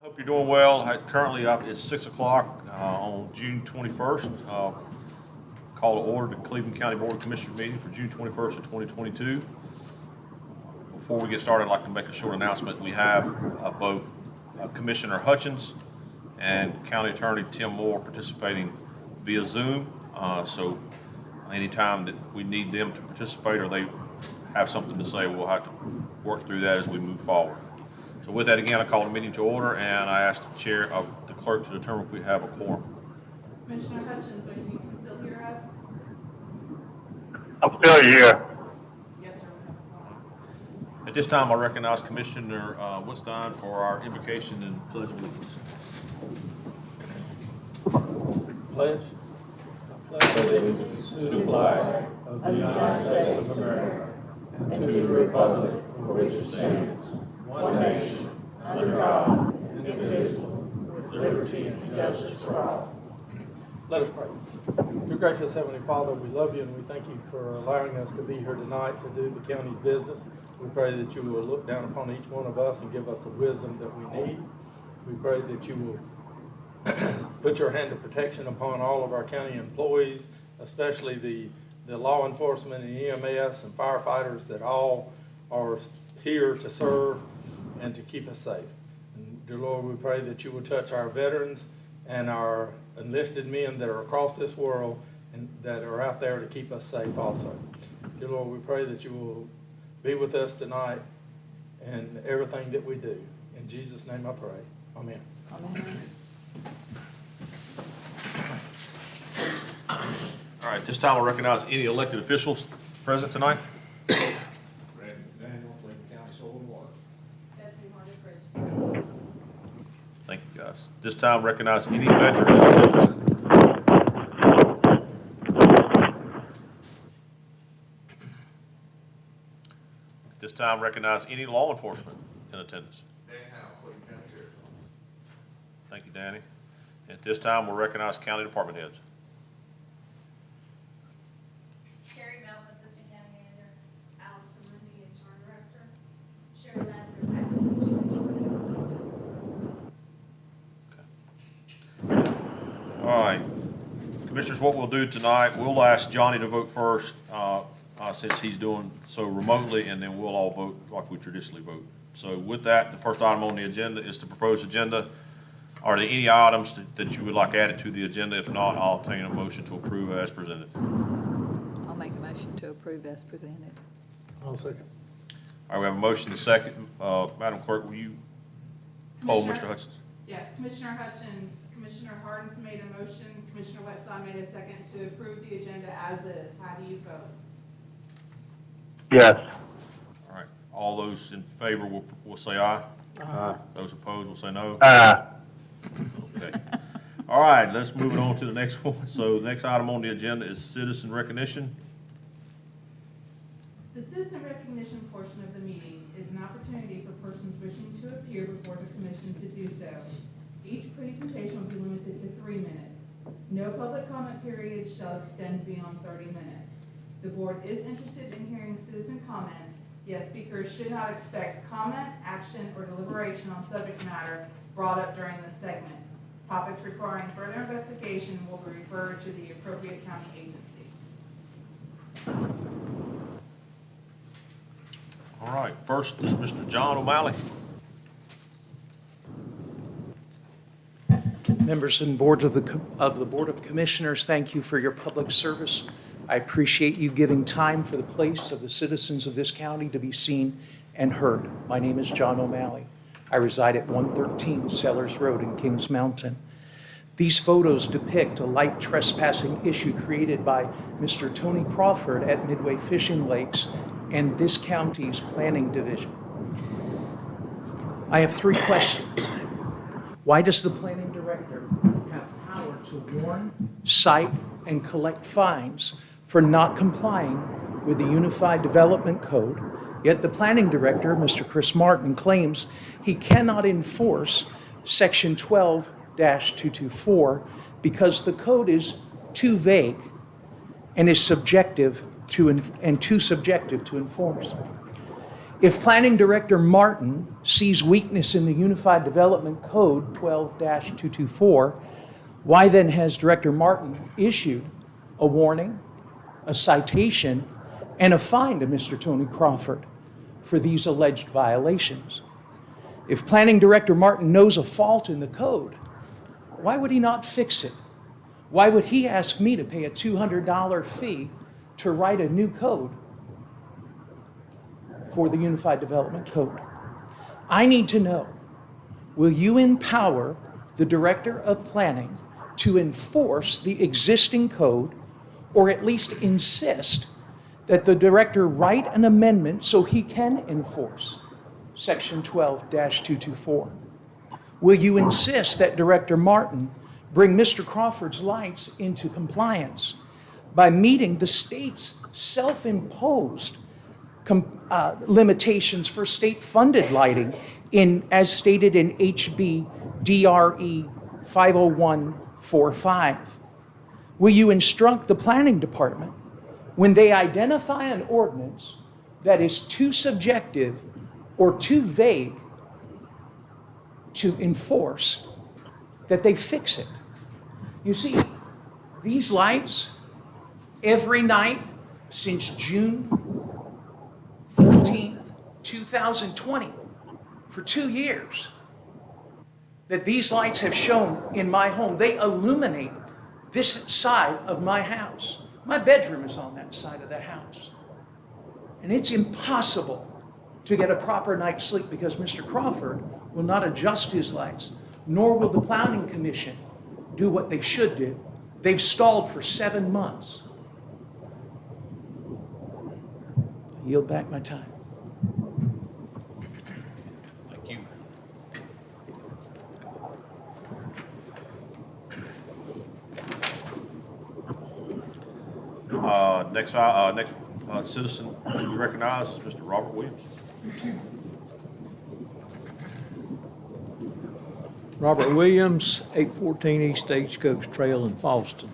Hope you're doing well. Currently, it's 6 o'clock on June 21st. Call to order the Cleveland County Board of Commissioners meeting for June 21st of 2022. Before we get started, I'd like to make a short announcement. We have both Commissioner Hutchins and County Attorney Tim Moore participating via Zoom. So anytime that we need them to participate or they have something to say, we'll have to work through that as we move forward. So with that, again, I call the meeting to order, and I ask the chair of the clerk to determine if we have a quorum. Commissioner Hutchins, you can still hear us? I'm still here. Yes, sir. At this time, I recognize Commissioner Woodstein for our invocation and pledge of allegiance. Pledge. I pledge allegiance to the flag of the United States of America and to the republic for which it stands, one nation, under God, indivisible, with liberty and justice for all. Let us pray. Dear gracious Heavenly Father, we love you and we thank you for allowing us to be here tonight to do the county's business. We pray that you will look down upon each one of us and give us the wisdom that we need. We pray that you will put your hand of protection upon all of our county employees, especially the law enforcement and EMS and firefighters that all are here to serve and to keep us safe. And dear Lord, we pray that you will touch our veterans and our enlisted men that are across this world and that are out there to keep us safe also. Dear Lord, we pray that you will be with us tonight and everything that we do. In Jesus' name I pray. Amen. Amen. All right, this time I recognize any elected officials present tonight. Randy Daniel, Cleveland County Soil and Water. Betsy Harder, Register. Thank you, guys. This time recognize any veterans in attendance. This time recognize any law enforcement in attendance. Dan Howe, Cleveland County Sheriff's Office. Thank you, Danny. At this time, we'll recognize county department heads. Sherry Melton, Assistant County Manager. Allison Lindy, HR Director. Sherry Ladner, Acting All right. Commissioners, what we'll do tonight, we'll ask Johnny to vote first, since he's doing so remotely, and then we'll all vote like we traditionally vote. So with that, the first item on the agenda is the proposed agenda. Are there any items that you would like added to the agenda? If not, I'll obtain a motion to approve as presented. I'll make a motion to approve as presented. I'll second. All right, we have a motion to second. Madam Clerk, will you poll Mr. Hutchins? Yes, Commissioner Hutchins, Commissioner Hardens made a motion, Commissioner Wetstein made a second to approve the agenda as is. How do you vote? Yes. All right, all those in favor will say aye. Aye. Those opposed will say no. Okay. All right, let's move it on to the next one. So the next item on the agenda is citizen recognition. The citizen recognition portion of the meeting is an opportunity for persons wishing to appear before the commission to do so. Each presentation will be limited to 3 minutes. No public comment period shall extend beyond 30 minutes. The board is interested in hearing citizen comments, yet speakers should not expect comment, action, or deliberation on subject matter brought up during this segment. Topics requiring further investigation will be referred to the appropriate county agency. All right, first is Mr. John O'Malley. Members and boards of the Board of Commissioners, thank you for your public service. I appreciate you giving time for the place of the citizens of this county to be seen and heard. My name is John O'Malley. I reside at 113 Sellers Road in Kings Mountain. These photos depict a light trespassing issue created by Mr. Tony Crawford at Midway Fishing Lakes and this county's planning division. I have 3 questions. Why does the planning director have power to warn, cite, and collect fines for not complying with the Unified Development Code, yet the planning director, Mr. Chris Martin, claims he cannot enforce Section 12-224 because the code is too vague and is too subjective to enforce? If Planning Director Martin sees weakness in the Unified Development Code 12-224, why then has Director Martin issued a warning, a citation, and a fine to Mr. Tony Crawford for these alleged violations? If Planning Director Martin knows a fault in the code, why would he not fix it? Why would he ask me to pay a $200 fee to write a new code for the Unified Development Code? I need to know, will you empower the Director of Planning to enforce the existing code, or at least insist that the Director write an amendment so he can enforce Section 12-224? Will you insist that Director Martin bring Mr. Crawford's lights into compliance by meeting the state's self-imposed limitations for state-funded lighting as stated in HB DRE 50145? Will you instruct the Planning Department when they identify an ordinance that is too subjective or too vague to enforce, that they fix it? You see, these lights, every night since June 14th, 2020, for 2 years, that these lights have shown in my home, they illuminate this side of my house. My bedroom is on that side of the house. And it's impossible to get a proper night's sleep because Mr. Crawford will not adjust his lights, nor will the Planning Commission do what they should do. They've stalled for 7 months. I yield back my time. Thank you. Next citizen to be recognized is Mr. Robert Williams. Robert Williams, 814 East Stagecoach Trail in Falston.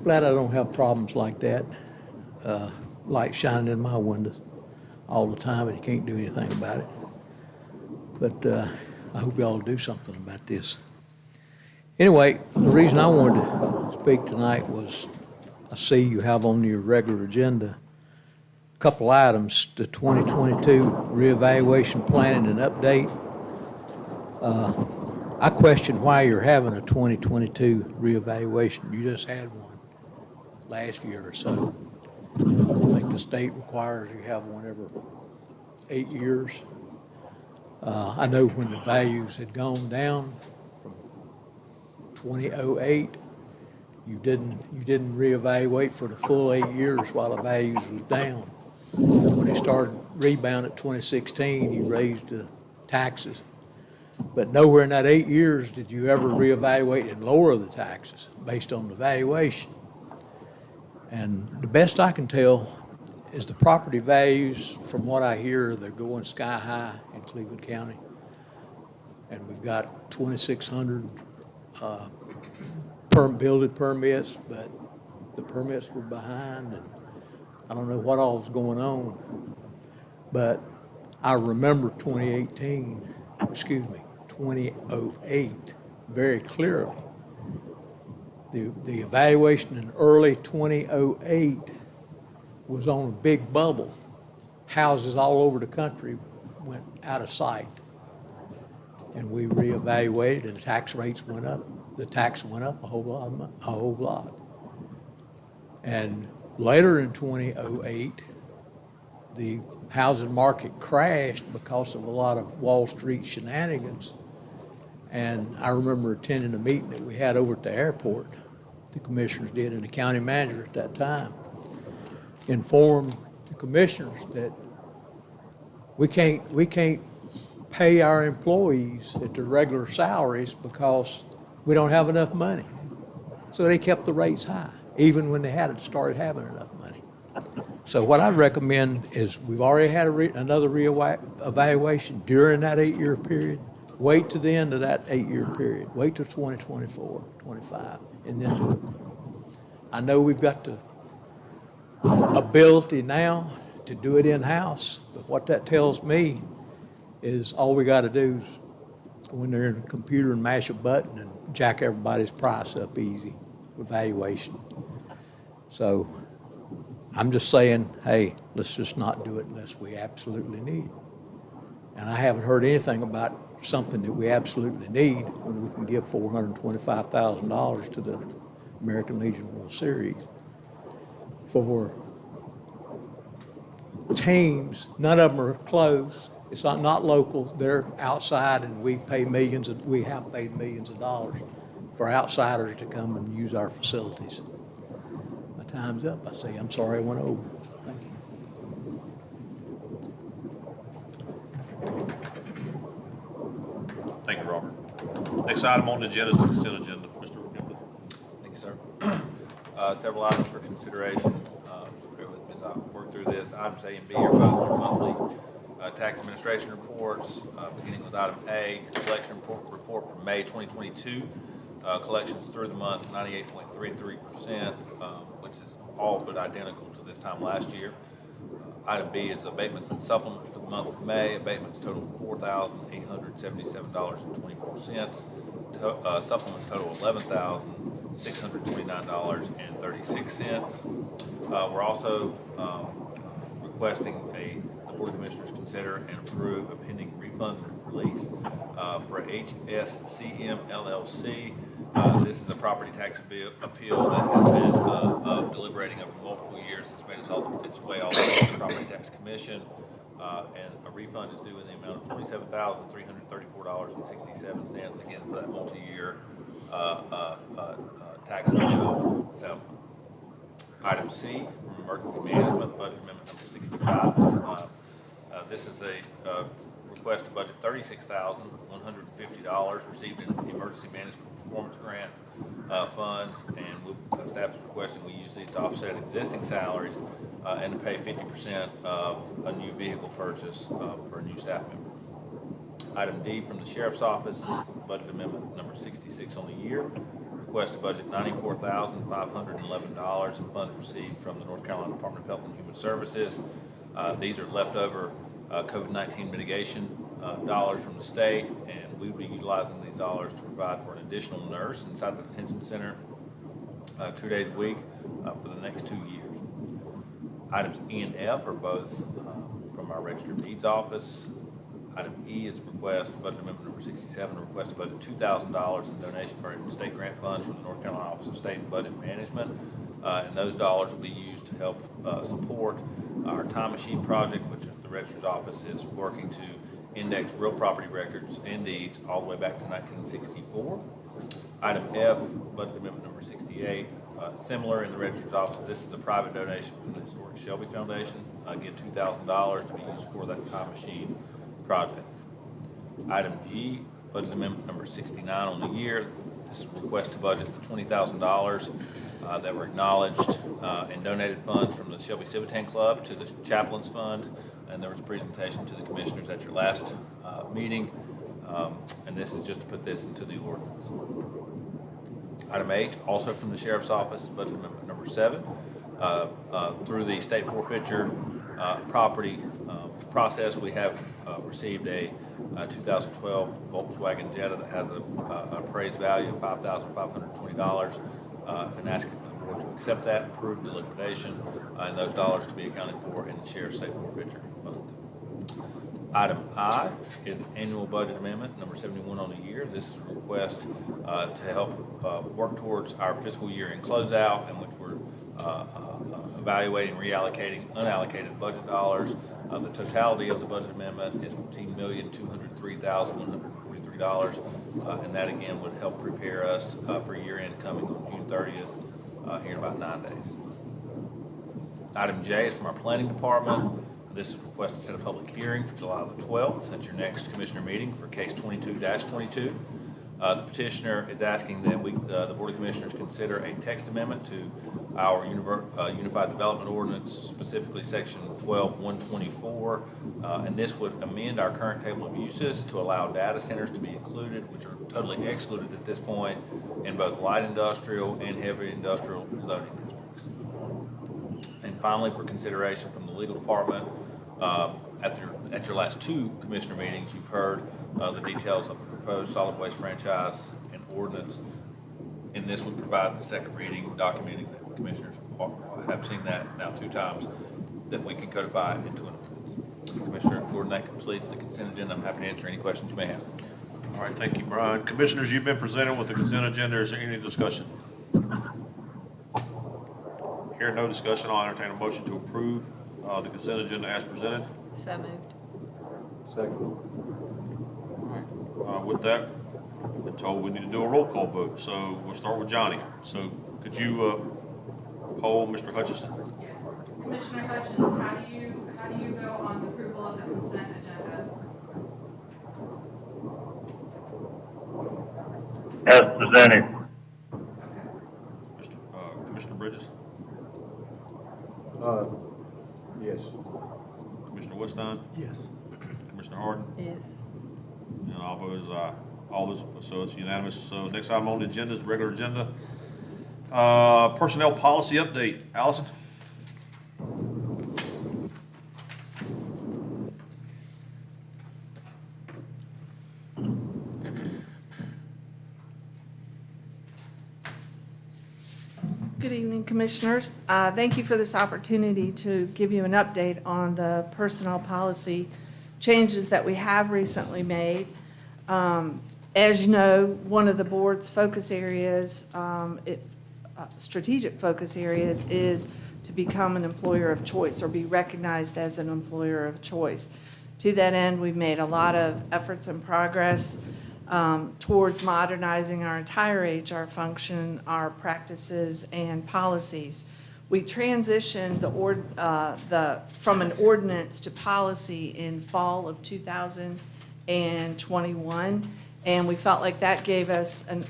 Glad I don't have problems like that. Light shining in my windows all the time, and you can't do anything about it. But I hope y'all will do something about this. Anyway, the reason I wanted to speak tonight was I see you have on your regular agenda a couple items, the 2022 reevaluation planning and update. I question why you're having a 2022 reevaluation. You just had one last year or so. I think the state requires you have one every 8 years. I know when the values had gone down from 2008, you didn't reevaluate for the full 8 years while the values was down. When they started rebound at 2016, you raised the taxes. But nowhere in that 8 years did you ever reevaluate and lower the taxes based on the valuation. And the best I can tell is the property values, from what I hear, they're going sky high in Cleveland County. And we've got 2,600 building permits, but the permits were behind, and I don't know what all was going on. But I remember 2008 very clearly. The evaluation in early 2008 was on a big bubble. Houses all over the country went out of sight. And we reevaluated, and tax rates went up. The tax went up a whole lot. And later in 2008, the housing market crashed because of a lot of Wall Street shenanigans. And I remember attending a meeting that we had over at the airport, the commissioners did, and the county manager at that time informed the commissioners that we can't pay our employees at their regular salaries because we don't have enough money. So they kept the rates high, even when they started having enough money. So what I recommend is, we've already had another evaluation during that 8-year period. Wait to the end of that 8-year period. Wait till 2024, 25, and then do it. I know we've got the ability now to do it in-house. But what that tells me is all we got to do is go in there in the computer and mash a button and jack everybody's price up easy with valuation. So I'm just saying, hey, let's just not do it unless we absolutely need. And I haven't heard anything about something that we absolutely need when we can give $425,000 to the American Legion World Series for teams. None of them are close. It's not local. They're outside, and we have paid millions of dollars for outsiders to come and use our facilities. My time's up. I say, I'm sorry I went over. Thank you. Thank you, Robert. Next item on the agenda is the consent agenda. Mr. Hempel. Thank you, sir. Several items for consideration. Bear with me as I work through this. Items A and B are both monthly tax administration reports, beginning with item A, collection report for May 2022. Collections through the month, 98.33%, which is all but identical to this time last year. Item B is abatements and supplements for the month of May. Abatements total $4,877.24. Supplements total $11,629.36. We're also requesting the Board of Commissioners consider and approve a pending refund release for HSCM LLC. This is a property tax appeal that has been deliberating over multiple years. It's made its way all the way to the Property Tax Commission, and a refund is due in the amount of $27,334.67, again, for that multi-year tax appeal. So, item C, from Emergency Management, Budget Amendment number 65. This is a request to budget $36,150 received in Emergency Management Performance Grant funds, and staff is requesting we use these to offset existing salaries and to pay 50% of a new vehicle purchase for a new staff member. Item D from the Sheriff's Office, Budget Amendment number 66 on the year. Request to budget $94,511 in funds received from the North Carolina Department of Health and Human Services. These are leftover COVID-19 mitigation dollars from the state, and we will be utilizing these dollars to provide for an additional nurse inside the detention center 2 days a week for the next 2 years. Items E and F are both from our Registered Deeds Office. Item E is a request, Budget Amendment number 67, a request to budget $2,000 in donation or in state grant funds from the North Carolina Office of State and Budget Management. And those dollars will be used to help support our time machine project, which the Registrar's Office is working to index real property records and deeds all the way back to 1964. Item F, Budget Amendment number 68, similar in the Registrar's Office. This is a private donation from the Historic Shelby Foundation. Again, $2,000 to be used for that time machine project. Item G, Budget Amendment number 69 on the year. This is a request to budget the $20,000 that were acknowledged and donated funds from the Shelby Civitan Club to the Chaplains Fund, and there was a presentation to the commissioners at your last meeting, and this is just to put this into the ordinance. Item H, also from the Sheriff's Office, Budget Amendment number 7, through the state forfeiture property process, we have received a 2012 Volkswagen Jetta that has an appraised value of $5,520, and asking for the board to accept that, approve the liquidation, and those dollars to be accounted for in the Sheriff's State Forfeiture Fund. Item I is an annual budget amendment, number 71 on the year. This is a request to help work towards our fiscal year in closeout, in which we're evaluating, reallocating unallocated budget dollars. The totality of the budget amendment is $14,203,143, and that again would help prepare us for year end coming on June 30th, here in about 9 days. Item J is from our planning department. This is a request to set a public hearing for July the 12th at your next commissioner meeting for case 22-22. The petitioner is asking that the Board of Commissioners consider a text amendment to our Unified Development Ordinance, specifically Section 12-124, and this would amend our current table of uses to allow data centers to be included, which are totally excluded at this point, in both light industrial and heavy industrial zoning districts. And finally, for consideration from the legal department, at your last two commissioner meetings, you've heard the details of the proposed solid waste franchise and ordinance. And this would provide the second reading, documenting that commissioners have seen that now 2 times, that we can codify it into an ordinance. Commissioner Gordon, that completes the consent agenda. I'm happy to answer any questions you may have. All right, thank you, Brian. Commissioners, you've been presented with the consent agenda. Is there any discussion? Here, no discussion. I'll entertain a motion to approve the consent agenda as presented. So moved. Second. With that, I've been told we need to do a roll call vote, so we'll start with Johnny. So could you poll Mr. Hutchison? Yes. Commissioner Hutchins, how do you vote on the approval of the consent agenda? As presented. Okay. Commissioner Bridges? Yes. Commissioner Weststein? Yes. Commissioner Harden? Yes. And I'll vote as aye. All those, so it's unanimous. So next item on the agenda is regular agenda. Personnel policy update. Allison? Good evening, Commissioners. Thank you for this opportunity to give you an update on the personnel policy changes that we have recently made. As you know, one of the board's focus areas, strategic focus areas, is to become an employer of choice or be recognized as an employer of choice. To that end, we've made a lot of efforts and progress towards modernizing our entire HR function, our practices and policies. We transitioned from an ordinance to policy in fall of 2021, and we felt like that gave us an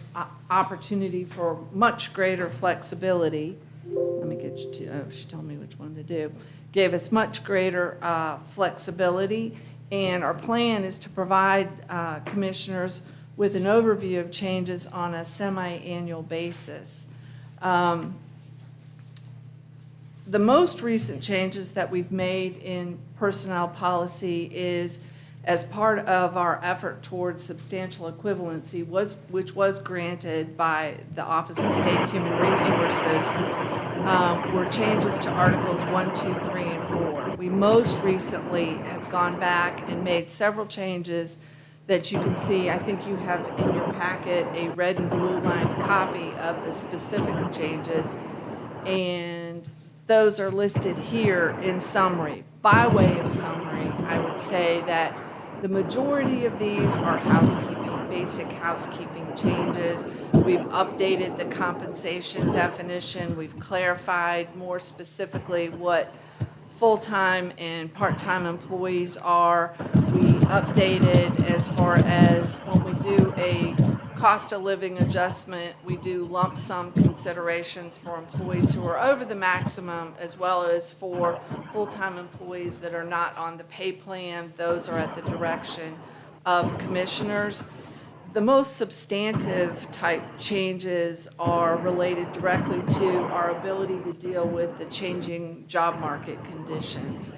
opportunity for much greater flexibility. Let me get you to, oh, she told me which one to do. Gave us much greater flexibility. And our plan is to provide commissioners with an overview of changes on a semi-annual basis. The most recent changes that we've made in personnel policy is as part of our effort towards substantial equivalency, which was granted by the Office of State Human Resources, were changes to Articles 1, 2, 3, and 4. We most recently have gone back and made several changes that you can see. I think you have in your packet a red and blue lined copy of the specific changes, and those are listed here in summary. By way of summary, I would say that the majority of these are housekeeping, basic housekeeping changes. We've updated the compensation definition. We've clarified more specifically what full-time and part-time employees are. We updated as far as when we do a cost of living adjustment, we do lump sum considerations for employees who are over the maximum, as well as for full-time employees that are not on the pay plan. Those are at the direction of commissioners. The most substantive type changes are related directly to our ability to deal with the changing job market conditions.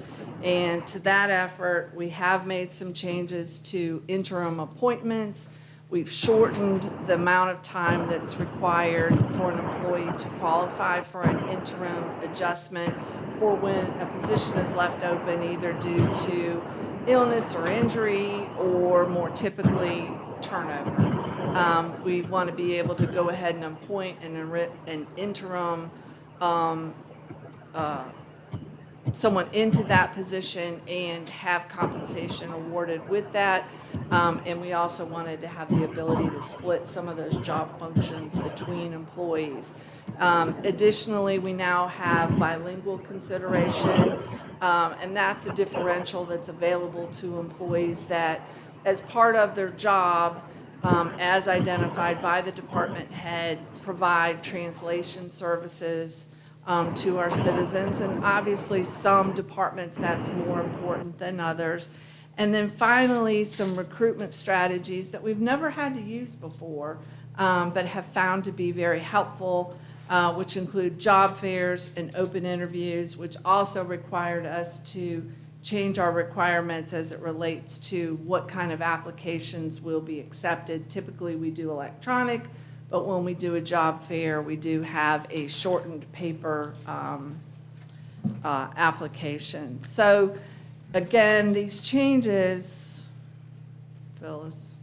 And to that effort, we have made some changes to interim appointments. We've shortened the amount of time that's required for an employee to qualify for an interim adjustment for when a position is left open, either due to illness or injury, or more typically turnover. We want to be able to go ahead and appoint an interim someone into that position and have compensation awarded with that. And we also wanted to have the ability to split some of those job functions between employees. Additionally, we now have bilingual consideration, and that's a differential that's available to employees that, as part of their job, as identified by the department head, provide translation services to our citizens. And obviously, some departments that's more important than others. And then finally, some recruitment strategies that we've never had to use before, but have found to be very helpful. which include job fairs and open interviews, which also required us to change our requirements as it relates to what kind of applications will be accepted. Typically, we do electronic, but when we do a job fair, we do have a shortened paper application. So again, these changes, Phyllis.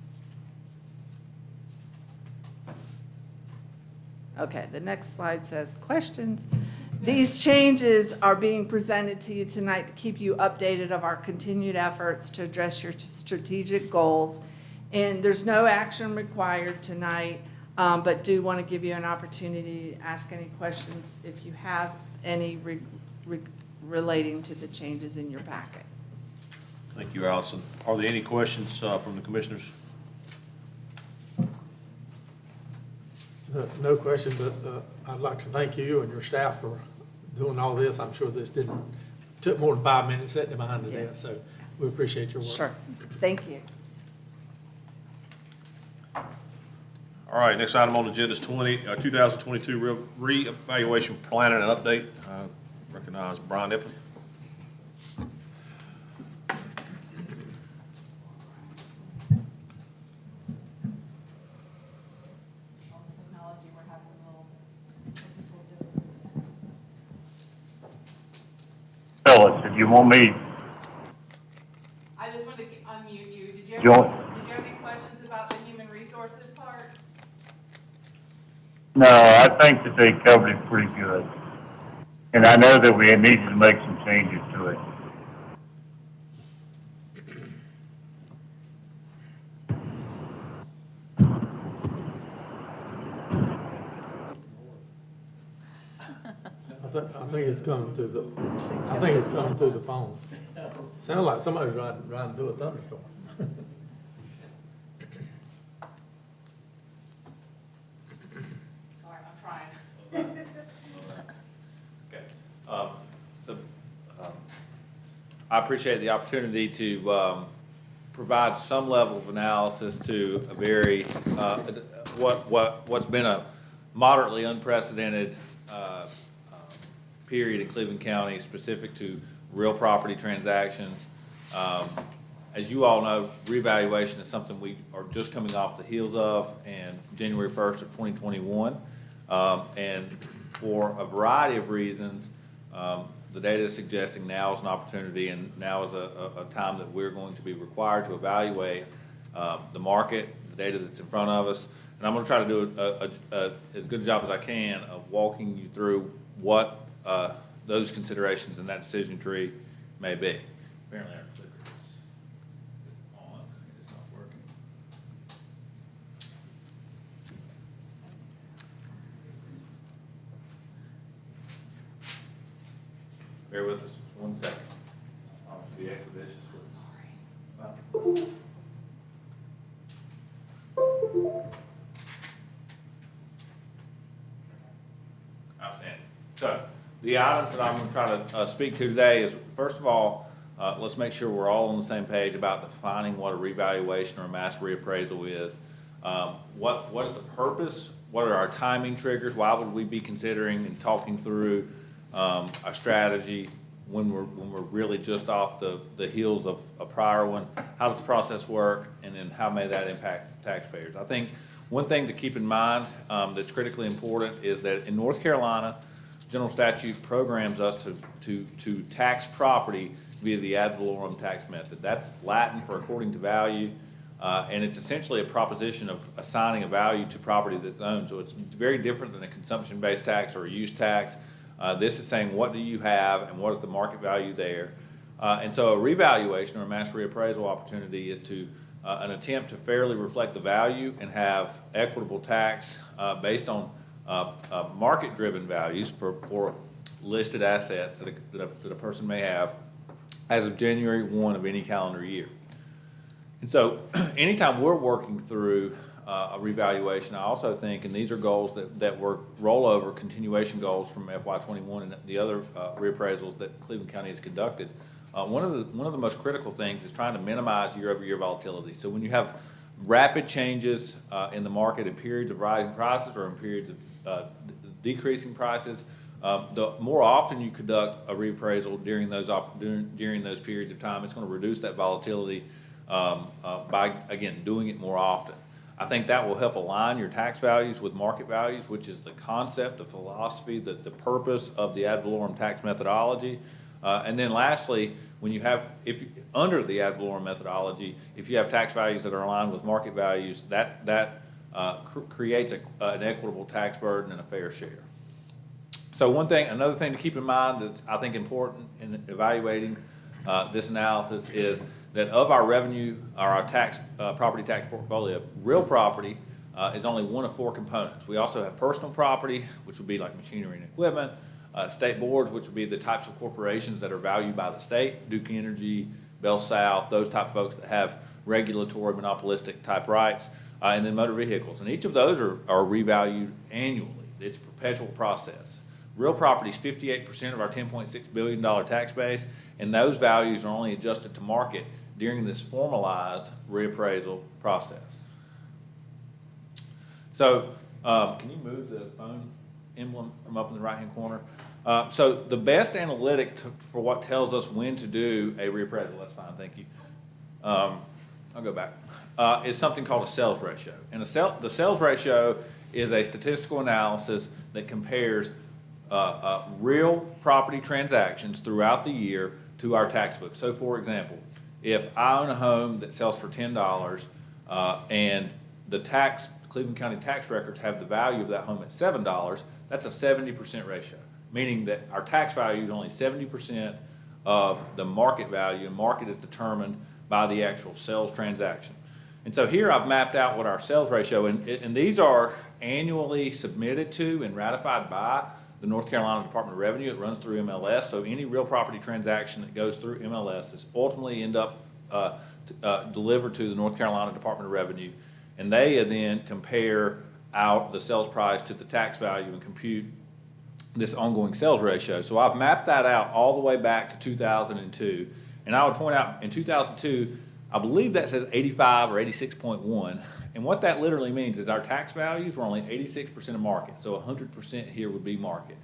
Okay, the next slide says questions. These changes are being presented to you tonight to keep you updated of our continued efforts to address your strategic goals. And there's no action required tonight, but do want to give you an opportunity to ask any questions if you have any relating to the changes in your packet. Thank you, Allison. Are there any questions from the commissioners? No question, but I'd like to thank you and your staff for doing all this. I'm sure this took more than 5 minutes sitting behind the Yeah. desk, so we appreciate your work. Sure, thank you. All right, next item on the agenda is 2022 reevaluation planning and update. Recognize Brian Epley. Technology, we're having a little technical difficulties. Phyllis, if you want me, I just wanted to unmute you. Did you You want- have any questions about the human resources part? no, I think that they covered it pretty good. And I know that we needed to make some changes to it. I think it's coming through the phone. Sounds like somebody's riding through a thunderstorm. Sorry, I'm trying. Okay. So, I appreciate the opportunity to provide some level of analysis to a very, what's been a moderately unprecedented period in Cleveland County specific to real property transactions. As you all know, revaluation is something we are just coming off the heels of, and January 1st of 2021. And for a variety of reasons, the data is suggesting now is an opportunity, and now is a time that we're going to be required to evaluate the market, the data that's in front of us. And I'm going to try to do as good a job as I can of walking you through what those considerations in that decision tree may be. Apparently our clicker is on, it's not working. Bear with us just 1 second. I'll be expeditious with. Outstanding. So, the items that I'm going to try to speak to today is, first of all, let's make sure we're all on the same page about defining what a revaluation or a mass reappraisal is. What is the purpose? What are our timing triggers? Why would we be considering and talking through our strategy when we're really just off the heels of a prior one? How does the process work? And then how may that impact taxpayers? I think one thing to keep in mind that's critically important is that in North Carolina, general statute programs us to tax property via the ad valorem tax method. That's Latin for according to value, and it's essentially a proposition of assigning a value to property that's owned. So it's very different than a consumption-based tax or a use tax. This is saying what do you have and what is the market value there. And so a revaluation or a mass reappraisal opportunity is to an attempt to fairly reflect the value and have equitable tax based on market-driven values for listed assets that a person may have as of January 1 of any calendar year. And so anytime we're working through a revaluation, I also think, and these are goals that were rollover continuation goals from FY21 and the other reappraisals that Cleveland County has conducted, one of the most critical things is trying to minimize year-over-year volatility. So when you have rapid changes in the market in periods of rising prices or in periods of decreasing prices. The more often you conduct a reappraisal during those periods of time, it's going to reduce that volatility by, again, doing it more often. I think that will help align your tax values with market values, which is the concept, the philosophy, the purpose of the ad valorem tax methodology. And then lastly, when you have, under the ad valorem methodology, if you have tax values that are aligned with market values, that creates an equitable tax burden and a fair share. So another thing to keep in mind that's, I think, important in evaluating this analysis is that of our revenue, or our property tax portfolio, real property is only one of four components. We also have personal property, which would be like machinery and equipment, state boards, which would be the types of corporations that are valued by the state, Duke Energy, Bell South, those type of folks that have regulatory monopolistic type rights, and then motor vehicles. And each of those are revalued annually. It's a perpetual process. Real property is 58% of our $10.6 billion tax base, and those values are only adjusted to market during this formalized reappraisal process. So, can you move the phone emblem from up in the right-hand corner? So the best analytic for what tells us when to do a reappraisal, that's fine, thank you. I'll go back, is something called a sales ratio. And the sales ratio is a statistical analysis that compares real property transactions throughout the year to our tax book. So for example, if I own a home that sells for $10 and the Cleveland County tax records have the value of that home at $7, that's a 70% ratio, meaning that our tax value is only 70% of the market value, and market is determined by the actual sales transaction. And so here I've mapped out what our sales ratio, and these are annually submitted to and ratified by the North Carolina Department of Revenue. It runs through MLS, so any real property transaction that goes through MLS is ultimately end up delivered to the North Carolina Department of Revenue, and they then compare out the sales price to the tax value and compute this ongoing sales ratio. So I've mapped that out all the way back to 2002, and I would point out in 2002, I believe that says 85 or 86.1, and what that literally means is our tax values were only 86% of market, so 100% here would be market.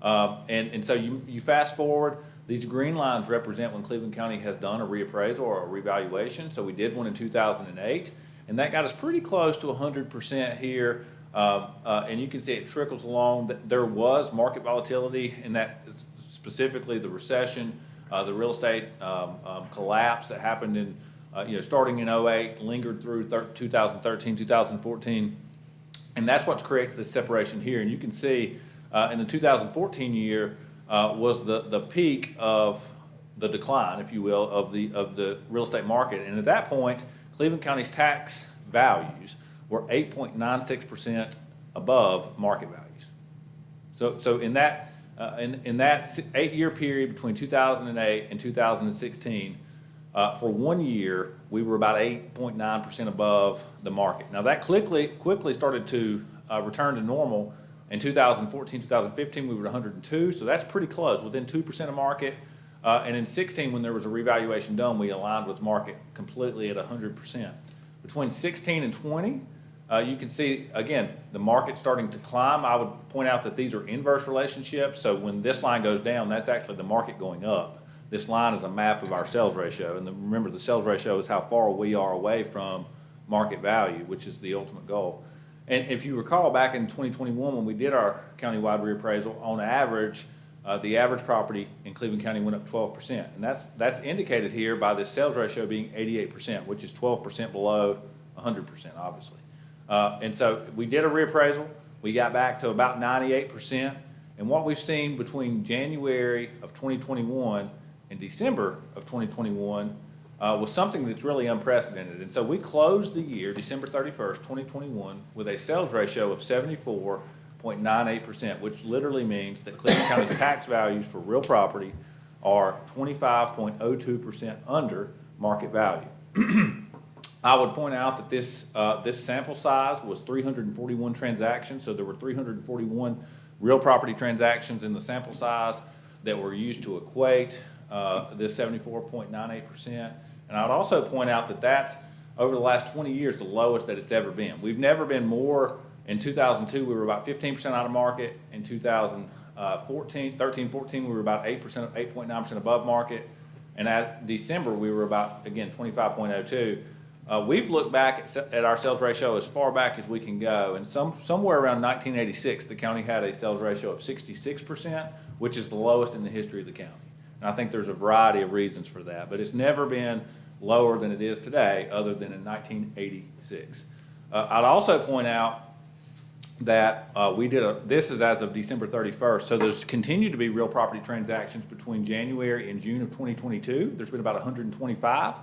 And so you fast forward, these green lines represent when Cleveland County has done a reappraisal or a revaluation. So we did one in 2008, and that got us pretty close to 100% here. And you can see it trickles along. There was market volatility in that, specifically the recession, the real estate collapse that happened in starting in 2008, lingered through 2013, 2014, and that's what creates this separation here. And you can see in the 2014 year was the peak of the decline, if you will, of the real estate market. And at that point, Cleveland County's tax values were 8.96% above market values. So in that 8-year period between 2008 and 2016. For 1 year, we were about 8.9% above the market. Now that quickly started to return to normal. In 2014, 2015, we were at 102, so that's pretty close, within 2% of market. And in 16, when there was a revaluation done, we aligned with market completely at 100%. Between 16 and 20, you can see, again, the market starting to climb. I would point out that these are inverse relationships, so when this line goes down, that's actually the market going up. This line is a map of our sales ratio, and remember, the sales ratio is how far we are away from market value, which is the ultimate goal. And if you recall, back in 2021, when we did our countywide reappraisal, on average, the average property in Cleveland County went up 12%, and that's indicated here by this sales ratio being 88%, which is 12% below 100%, obviously. And so we did a reappraisal. We got back to about 98%, and what we've seen between January of 2021 in December of 2021 was something that's really unprecedented. And so we closed the year, December 31st, 2021, with a sales ratio of 74.98%, which literally means that Cleveland County's tax values for real property are 25.02% under market value. I would point out that this sample size was 341 transactions, so there were 341 real property transactions in the sample size that were used to equate this 74.98%. And I'd also point out that that's, over the last 20 years, the lowest that it's ever been. We've never been more In 2002, we were about 15% out of market. In 2014, we were about 8.9% above market. And at December, we were about, again, 25.02. We've looked back at our sales ratio as far back as we can go, and somewhere around 1986, the county had a sales ratio of 66%, which is the lowest in the history of the county. And I think there's a variety of reasons for that, but it's never been lower than it is today, other than in 1986. I'd also point out that this is as of December 31st, so there's continued to be real property transactions between January and June of 2022. There's been about 125.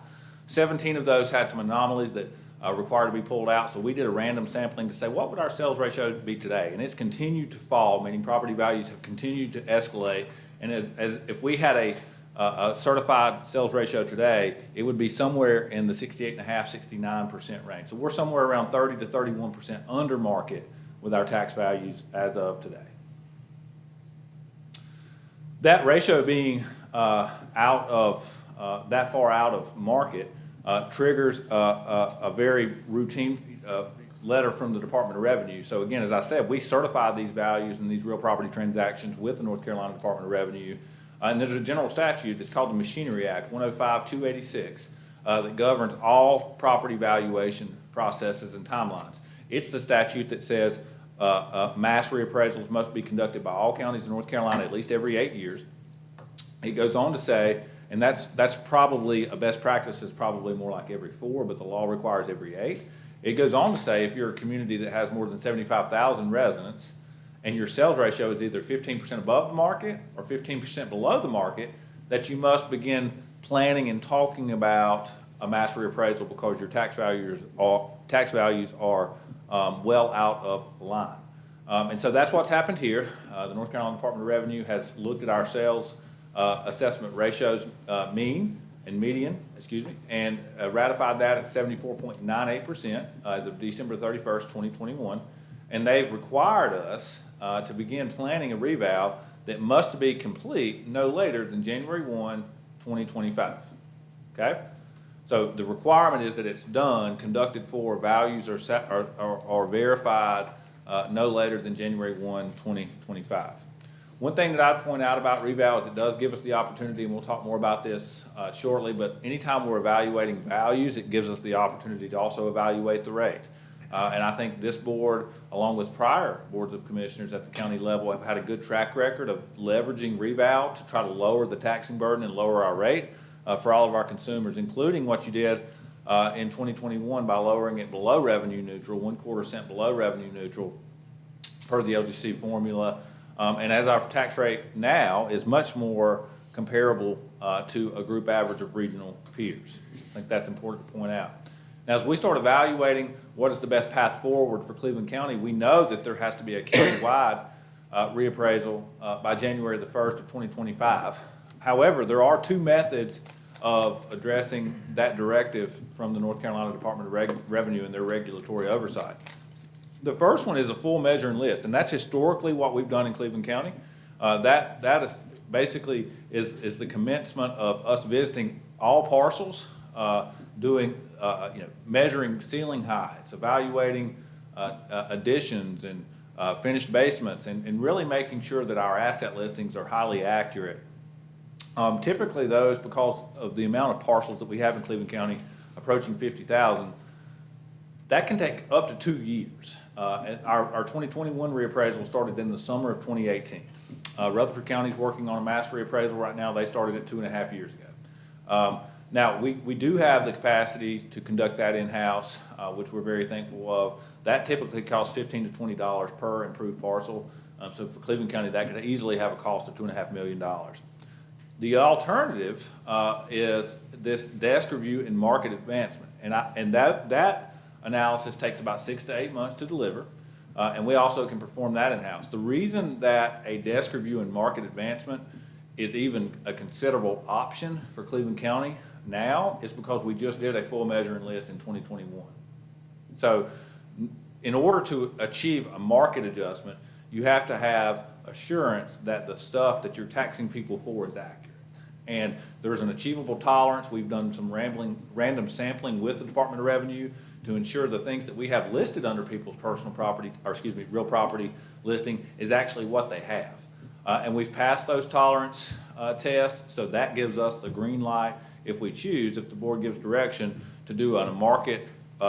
17 of those had some anomalies that required to be pulled out, so we did a random sampling to say, what would our sales ratio be today? And it's continued to fall, meaning property values have continued to escalate, and if we had a certified sales ratio today, it would be somewhere in the 68.5%, 69% range. So we're somewhere around 30 to 31% under market with our tax values as of today. That ratio being that far out of market triggers a very routine letter from the Department of Revenue. So again, as I said, we certify these values and these real property transactions with the North Carolina Department of Revenue. And there's a general statute that's called the Machinery Act, 105-286, that governs all property valuation processes and timelines. It's the statute that says mass reappraisals must be conducted by all counties in North Carolina at least every 8 years. It goes on to say, and that's probably a best practice, is probably more like every 4, but the law requires every 8. It goes on to say if you're a community that has more than 75,000 residents and your sales ratio is either 15% above the market or 15% below the market, that you must begin planning and talking about a mass reappraisal because your tax values are well out of line. And so that's what's happened here. The North Carolina Department of Revenue has looked at our sales assessment ratios, mean and median, and ratified that at 74.98% as of December 31st, 2021. And they've required us to begin planning a reval that must be complete no later than January 1, 2025. Okay? So the requirement is that it's done, conducted for, values are verified no later than January 1, 2025. One thing that I'd point out about reval is it does give us the opportunity, and we'll talk more about this shortly, but anytime we're evaluating values, it gives us the opportunity to also evaluate the rate. And I think this board, along with prior boards of commissioners at the county level, have had a good track record of leveraging reval to try to lower the taxing burden and lower our rate for all of our consumers, including what you did in 2021 by lowering it below revenue neutral, 1/4 cent below revenue neutral per the LGC formula. And as our tax rate now is much more comparable to a group average of regional peers. I think that's important to point out. Now, as we start evaluating what is the best path forward for Cleveland County, we know that there has to be a county-wide reappraisal by January the 1st of 2025. However, there are 2 methods of addressing that directive from the North Carolina Department of Revenue and their regulatory oversight. The first one is a full measure and list, and that's historically what we've done in Cleveland County. That is basically is the commencement of us visiting all parcels, doing measuring ceiling heights, evaluating additions and finished basements, and really making sure that our asset listings are highly accurate. Typically those, because of the amount of parcels that we have in Cleveland County, approaching 50,000, that can take up to 2 years. Our 2021 reappraisal started in the summer of 2018. Rutherford County's working on a mass reappraisal right now. They started it 2.5 years ago. Now, we do have the capacity to conduct that in-house, which we're very thankful of. That typically costs $15 to $20 per improved parcel. So for Cleveland County, that could easily have a cost of $2.5 million. The alternative is this desk review and market advancement. And that analysis takes about 6 to 8 months to deliver. And we also can perform that in-house. The reason that a desk review and market advancement is even a considerable option for Cleveland County now is because we just did a full measure and list in 2021. So in order to achieve a market adjustment, you have to have assurance that the stuff that you're taxing people for is accurate. And there's an achievable tolerance. We've done some random sampling with the Department of Revenue to ensure the things that we have listed under people's personal property, or excuse me, real property listing is actually what they have. And we've passed those tolerance tests, so that gives us the green light if we choose, if the board gives direction to do a market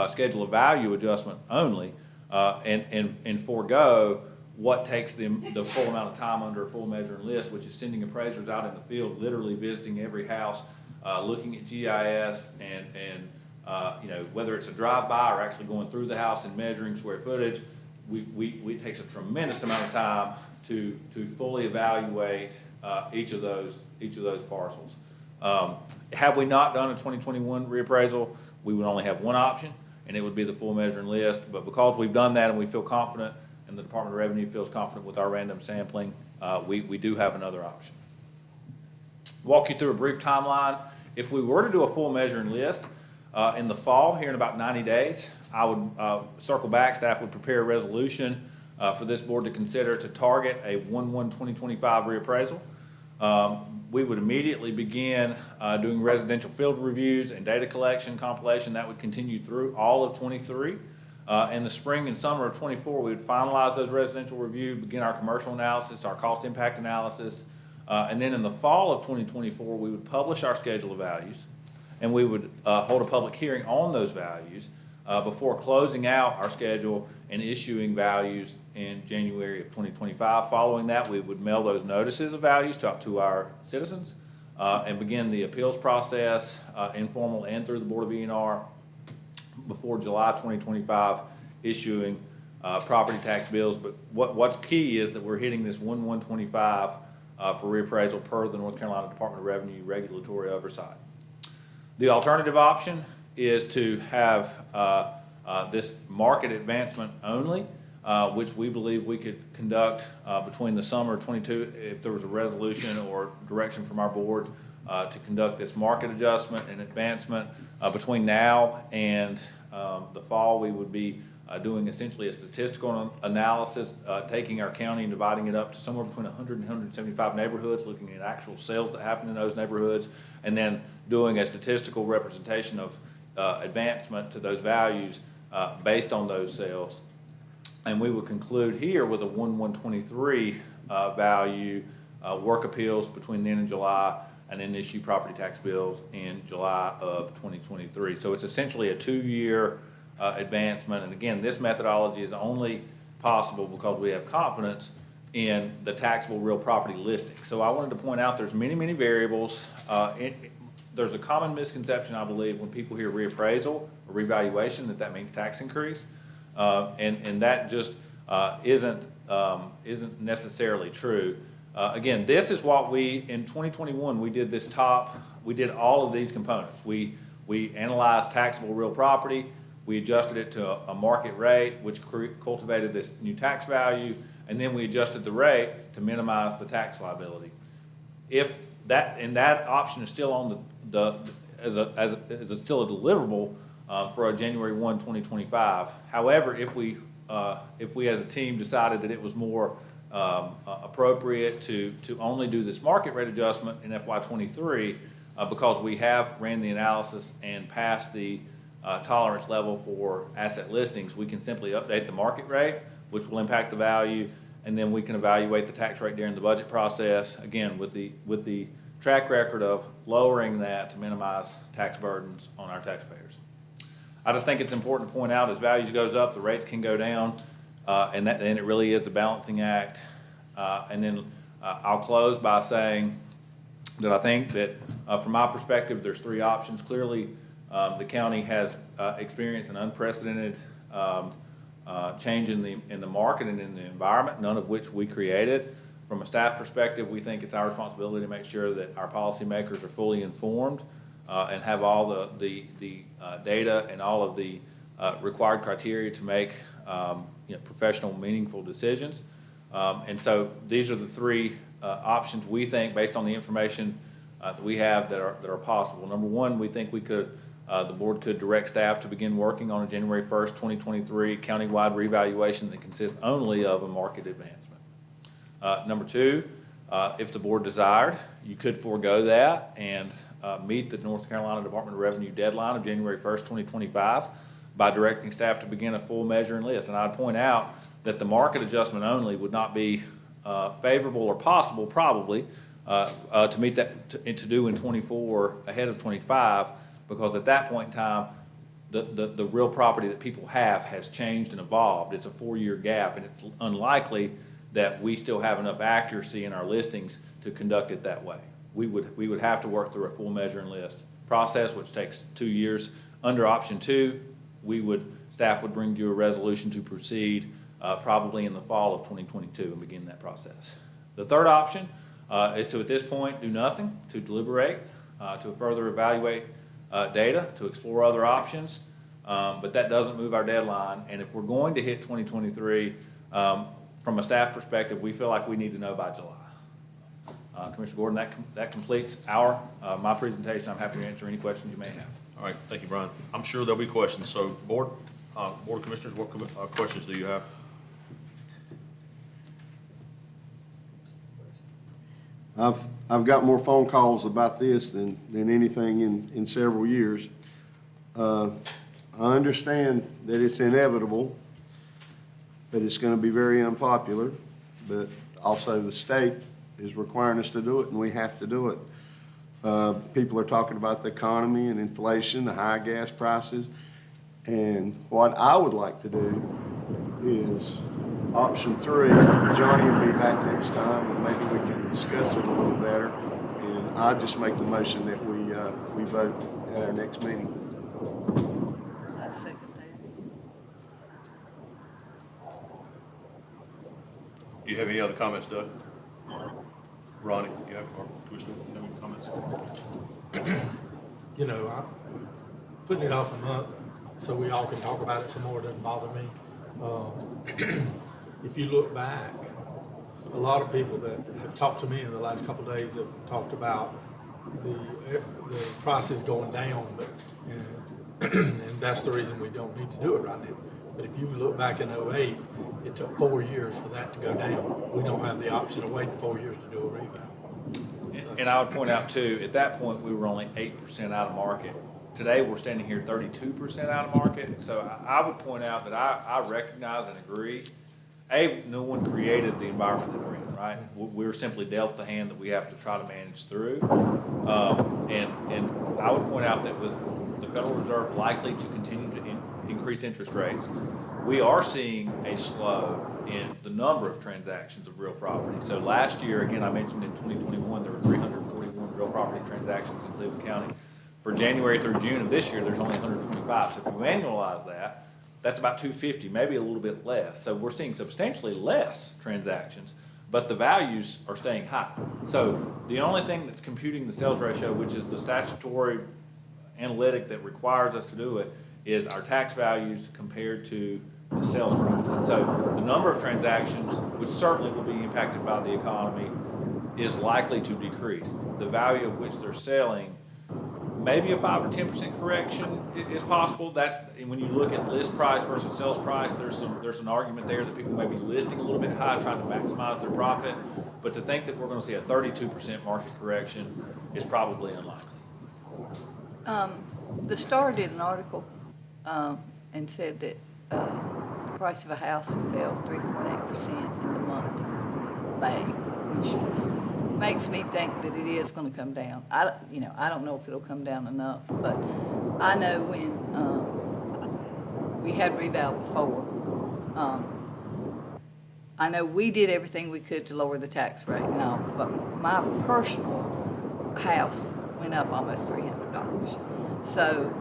schedule of value adjustment only, and forego what takes the full amount of time under a full measure and list, which is sending appraisers out in the field, literally visiting every house, looking at GIS and you know, whether it's a drive-by or actually going through the house and measuring square footage. It takes a tremendous amount of time to fully evaluate each of those parcels. Have we not done a 2021 reappraisal, we would only have one option, and it would be the full measure and list. But because we've done that and we feel confident, and the Department of Revenue feels confident with our random sampling, we do have another option. Walk you through a brief timeline. If we were to do a full measure and list in the fall, here in about 90 days, I would circle back, staff would prepare a resolution for this board to consider to target a 1/1/2025 reappraisal. We would immediately begin doing residential field reviews and data collection compilation. That would continue through all of 23. In the spring and summer of 24, we would finalize those residential review, begin our commercial analysis, our cost impact analysis. And then in the fall of 2024, we would publish our schedule of values, and we would hold a public hearing on those values before closing out our schedule and issuing values in January of 2025. Following that, we would mail those notices of values to our citizens and begin the appeals process, informal and through the Board of E&R, before July 2025, issuing property tax bills. But what's key is that we're hitting this 1/1/25 for reappraisal per the North Carolina Department of Revenue regulatory oversight. The alternative option is to have this market advancement only, which we believe we could conduct between the summer of 22, if there was a resolution or direction from our board to conduct this market adjustment and advancement. Between now and the fall, we would be doing essentially a statistical analysis, taking our county and dividing it up to somewhere between 100 and 175 neighborhoods, looking at actual sales that happen in those neighborhoods, and then doing a statistical representation of advancement to those values based on those sales. And we would conclude here with a 1/1/23 value, work appeals between then and July, and then issue property tax bills in July of 2023. So it's essentially a 2-year advancement. And again, this methodology is only possible because we have confidence in the taxable real property listing. So I wanted to point out there's many variables. There's a common misconception, I believe, when people hear reappraisal or revaluation, that means tax increase. And that just isn't necessarily true. Again, this is what in 2021, we did all of these components. We analyzed taxable real property, we adjusted it to a market rate, which cultivated this new tax value, and then we adjusted the rate to minimize the tax liability. If that option is still on still a deliverable for our January 1, 2025. However, if we as a team decided that it was more appropriate to only do this market rate adjustment in FY23, because we have ran the analysis and passed the tolerance level for asset listings, we can simply update the market rate, which will impact the value, and then we can evaluate the tax rate during the budget process, again, with the track record of lowering that to minimize tax burdens on our taxpayers. I just think it's important to point out, as values goes up, the rates can go down, and it really is a balancing act. And then I'll close by saying that I think that from my perspective, there's 3 options. Clearly, the county has experienced an unprecedented change in the market and in the environment, none of which we created. From a staff perspective, we think it's our responsibility to make sure that our policymakers are fully informed and have all the data and all of the required criteria to make professional, meaningful decisions. And so these are the 3 options we think, based on the information that we have, that are possible. Number 1, we think the board could direct staff to begin working on a January 1st, 2023 countywide revaluation that consists only of a market advancement. Number 2, if the board desired, you could forego that and meet the North Carolina Department of Revenue deadline of January 1st, 2025 by directing staff to begin a full measure and list. And I'd point out that the market adjustment only would not be favorable or possible, probably, to meet that, to do in '24 ahead of '25, because at that point in time, the real property that people have has changed and evolved. It's a 4-year gap, and it's unlikely that we still have enough accuracy in our listings to conduct it that way. We would have to work through a full measure and list process, which takes 2 years. Under option 2, staff would bring you a resolution to proceed probably in the fall of 2022 and begin that process. The third option is to, at this point, do nothing, to deliberate, to further evaluate data, to explore other options, but that doesn't move our deadline. And if we're going to hit 2023, from a staff perspective, we feel like we need to know by July. Commissioner Gordon, that completes my presentation. I'm happy to answer any questions you may have. All right, thank you, Brian. I'm sure there'll be questions. So, Board of Commissioners, what questions do you have? I've got more phone calls about this than anything in several years. I understand that it's inevitable, that it's going to be very unpopular, but also the state is requiring us to do it, and we have to do it. People are talking about the economy and inflation, the high gas prices, and what I would like to do is option 3. Johnny will be back next time, and maybe we can discuss it a little better. And I just make the motion that we vote at our next meeting. I second that. Do you have any other comments, Doug? Ronnie, you have, or Commissioner, you have any comments? You know, putting it off a month so we all can talk about it some more doesn't bother me. If you look back, a lot of people that have talked to me in the last couple of days have talked about the prices going down, and that's the reason we don't need to do it right now. But if you look back in '08, it took 4 years for that to go down. We don't have the option of waiting 4 years to do a revale. And I would point out too, at that point, we were only 8% out of market. Today, we're standing here 32% out of market. So I would point out that I recognize and agree. No one created the environment that we're in, right? We're simply dealt the hand that we have to try to manage through. And I would point out that with the Federal Reserve likely to continue to increase interest rates, we are seeing a slow in the number of transactions of real property. So last year, again, I mentioned in 2021, there were 341 real property transactions in Cleveland County. For January through June of this year, there's only 125. So if you annualize that, that's about 250, maybe a little bit less. So we're seeing substantially less transactions, but the values are staying high. So the only thing that's computing the sales ratio, which is the statutory analytic that requires us to do it, is our tax values compared to the sales price. And so the number of transactions, which certainly will be impacted by the economy, is likely to decrease. The value of which they're selling, maybe a 5 or 10% correction is possible. That's when you look at list price versus sales price. There's an argument there that people may be listing a little bit high, trying to maximize their profit. But to think that we're going to see a 32% market correction is probably unlikely. The Star did an article and said that the price of a house fell 3.8% in the month of May, which makes me think that it is going to come down. I don't know if it'll come down enough, but I know when we had revale before, I know we did everything we could to lower the tax rate and all, but my personal house went up almost $300. So,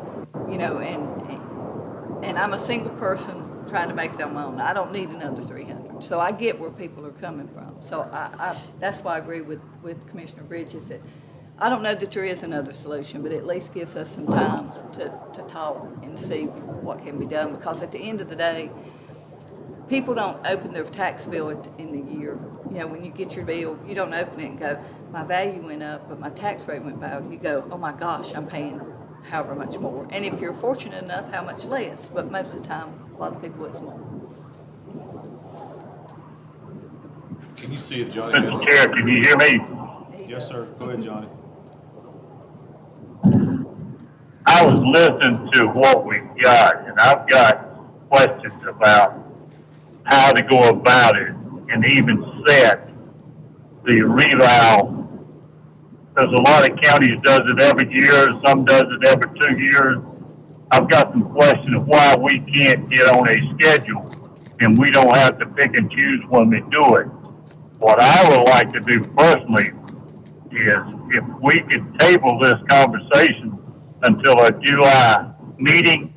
and I'm a single person trying to make it on my own. I don't need another 300. So I get where people are coming from. So I that's why I agree with Commissioner Bridges that I don't know that there is another solution, but it at least gives us some time to talk and see what can be done. Because at the end of the day, people don't open their tax bill in the year. When you get your bill, you don't open it and go, my value went up, but my tax rate went down. You go, oh my gosh, I'm paying however much more. And if you're fortunate enough, how much less. But most of the time, a lot of people, it's more. Can you see if Johnny has? Mr. Chair, can you hear me? Yes, sir. Go ahead, Johnny. I I was listening to what we've got, and I've got questions about how to go about it and even set the revow. Because a lot of counties does it every year, some does it every 2 years. I've got some questions of why we can't get on a schedule and we don't have to pick and choose when we do it. What I would like to do personally is if we could table this conversation until a July meeting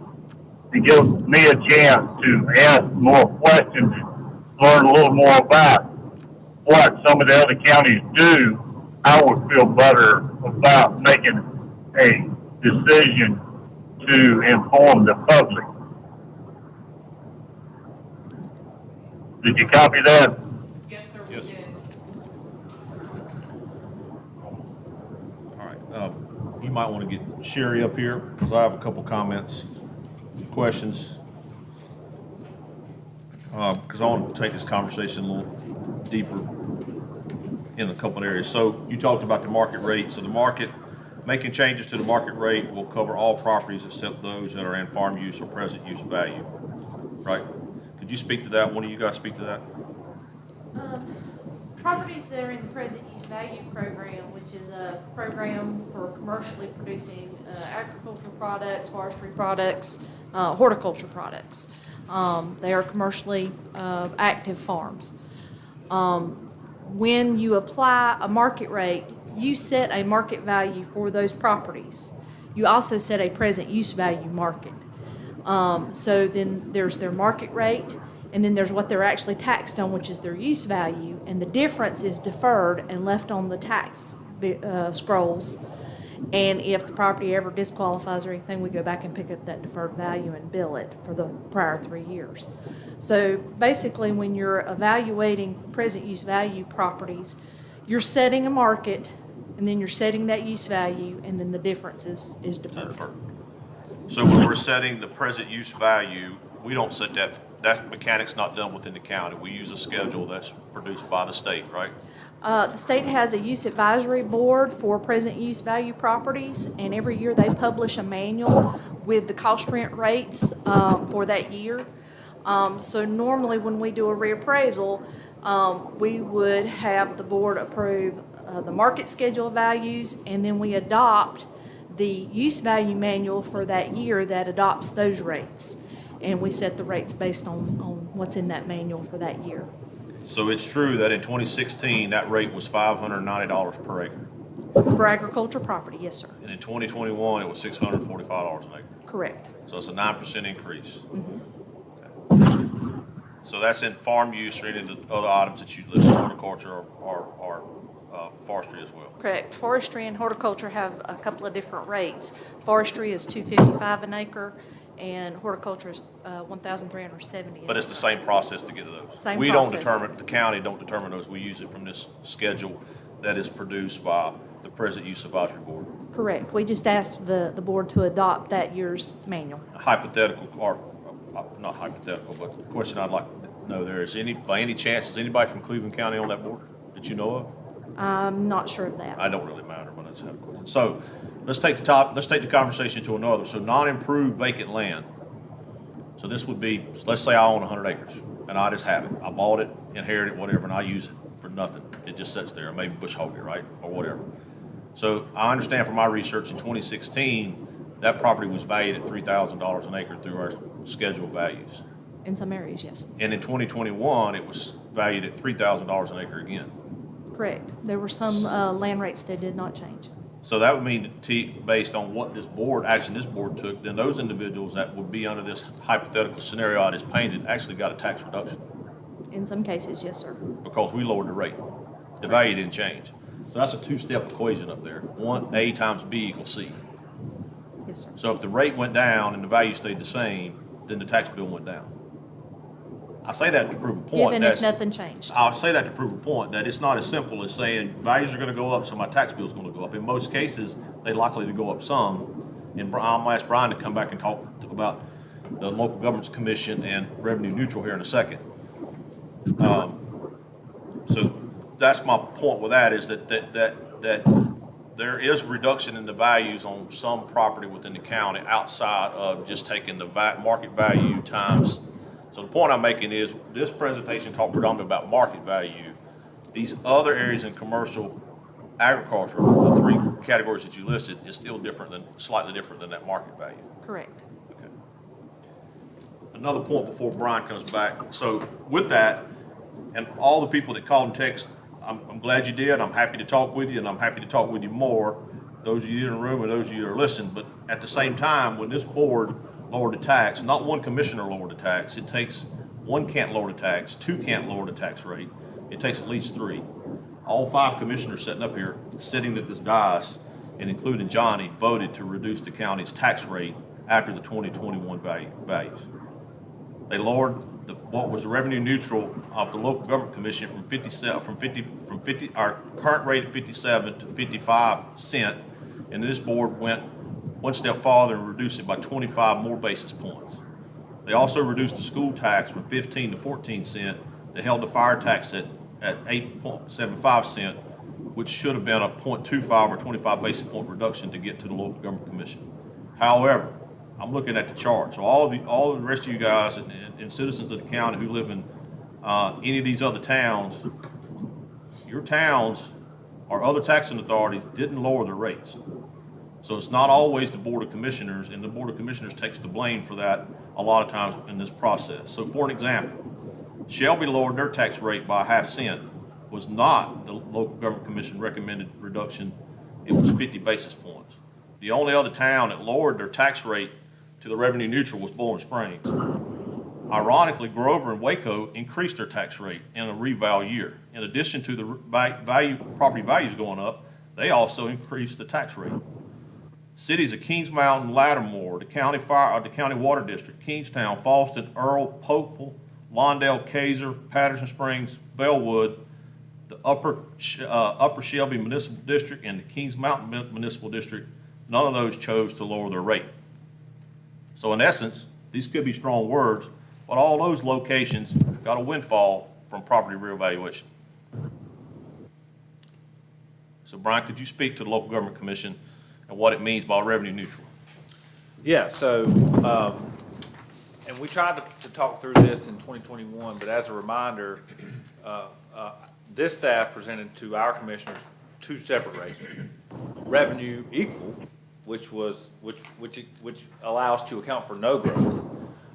to give me a chance to ask more questions, learn a little more about what some of the other counties do, I would feel better about making a decision to inform the public. Did you copy that? Yes, sir, we Yes. did. All right, you might want to get Sherry up here, because I have a couple comments, questions. Because I want to take this conversation a little deeper in a couple of areas. So you talked about the market rate. So the market, making changes to the market rate will cover all properties except those that are in farm use or present use value, right? Could you speak to that? One of you guys speak to that? Properties that are in the present use value program, which is a program for commercially producing agricultural products, forestry products, horticulture products. They are commercially active farms. When you apply a market rate, you set a market value for those properties. You also set a present use value market. So then there's their market rate, and then there's what they're actually taxed on, which is their use value, and the difference is deferred and left on the tax scrolls. And if the property ever disqualifies or anything, we go back and pick up that deferred value and bill it for the prior 3 years. So basically, when you're evaluating present use value properties, you're setting a market, and then you're setting that use value, and then the difference is deferred. So when we're setting the present use value, we don't set that, that mechanic's not done within the county. We use a schedule that's produced by the state, right? The state has a use advisory board for present use value properties, and every year they publish a manual with the cost rent rates for that year. So normally when we do a reappraisal, we would have the board approve the market schedule values, and then we adopt the use value manual for that year that adopts those rates. And we set the rates based on what's in that manual for that year. So it's true that in 2016, that rate was $590 per acre. For agricultural property, yes, sir. And in 2021, it was $645 an acre. Correct. So it's a 9% increase. Mm-hmm. Okay. So that's in farm use or any of the other items that you listed, horticulture or forestry as well. Correct. Forestry and horticulture have a couple of different rates. Forestry is $255 an acre, and horticulture is $1,370. But it's the same process to get to those. Same We don't process. determine, the county don't determine those. We use it from this schedule that is produced by the Present Use Advisory Board. Correct. We just asked the board to adopt that year's manual. Hypothetical, or not hypothetical, but the question I'd like to know there is, by any chance, is anybody from Cleveland County on that board that you know of? I'm not sure of that. I don't really matter, but I just had a question. So let's take the conversation to another. So non-improved vacant land. So this would be, let's say I own 100 acres and I just have it. I bought it, inherited it, whatever, and I use it for nothing. It just sits there, maybe bush hog it, right? Or whatever. So I understand from my research in 2016, that property was valued at $3,000 an acre through our scheduled values. In some areas, yes. And in 2021, it was valued at $3,000 an acre again. Correct. There were some land rates that did not change. So that would mean, based on what this board, action this board took, then those individuals that would be under this hypothetical scenario I just painted actually got a tax reduction In some cases, yes, sir. because we lowered the rate. The value didn't change. So that's a two-step equation up there. One, A times B equals C. Yes, sir. So if the rate went down and the value stayed the same, then the tax bill went down. I say that to prove a point. Even if nothing changed. I'll say that to prove a point, that it's not as simple as saying values are gonna go up, so my tax bill's gonna go up. In most cases, they're likely to go up some. And I'm gonna ask Brian to come back and talk about the local governments commission and revenue neutral here in a second. So that's my point with that, is that there is reduction in the values on some property within the county outside of just taking the market value times. So the point I'm making is, this presentation talked predominantly about market value. These other areas in commercial agriculture, the three categories that you listed, is still slightly different than that market value. Correct. Okay. Another point before Brian comes back. So with that, and all the people that called and text, I'm glad you did. I'm happy to talk with you, and I'm happy to talk with you more, those of you in the room and those of you that are listening. But at the same time, when this board lowered the tax, not one commissioner lowered the tax. It takes one can't lower the tax, two can't lower the tax rate. It takes at least three. All 5 commissioners sitting up here, sitting at this dais, and including Johnny, voted to reduce the county's tax rate after the 2021 values. They lowered what was the revenue neutral of the local government commission from 50 our current rate of 57 to 55 cent, and this board went one step farther and reduced it by 25 more basis points. They also reduced the school tax from 15 to 14 cent. They held the fire tax at 8.75 cent, which should have been a 0.25 or 25 basis point reduction to get to the local government commission. However, I'm looking at the chart. So all the rest of you guys and citizens of the county who live in any of these other towns, your towns or other taxing authorities didn't lower their rates. So it's not always the Board of Commissioners, and the Board of Commissioners takes the blame for that a lot of times in this process. So for an example, Shelby lowered their tax rate by ½ cent, was not the local government commission recommended reduction. It was 50 basis points. The only other town that lowered their tax rate to the revenue neutral was Bowling Springs. Ironically, Grover and Waco increased their tax rate in a reval year. In addition to the property values going up, they also increased the tax rate. Cities of Kings Mountain, Lattimore, the county water district, Kingstown, Falston, Earl, Hopeful, Lawndale, Kaiser, Patterson Springs, Bellwood, the Upper Shelby Municipal District, and the Kings Mountain Municipal District, none of those chose to lower their rate. So in essence, these could be strong words, but all those locations got a windfall from property reevaluation. So Brian, could you speak to the local government commission and what it means by revenue neutral? Yeah, so, and we tried to talk through this in 2021, but as a reminder, this staff presented to our commissioners 2 separate rates. Revenue equal, which allows to account for no growth,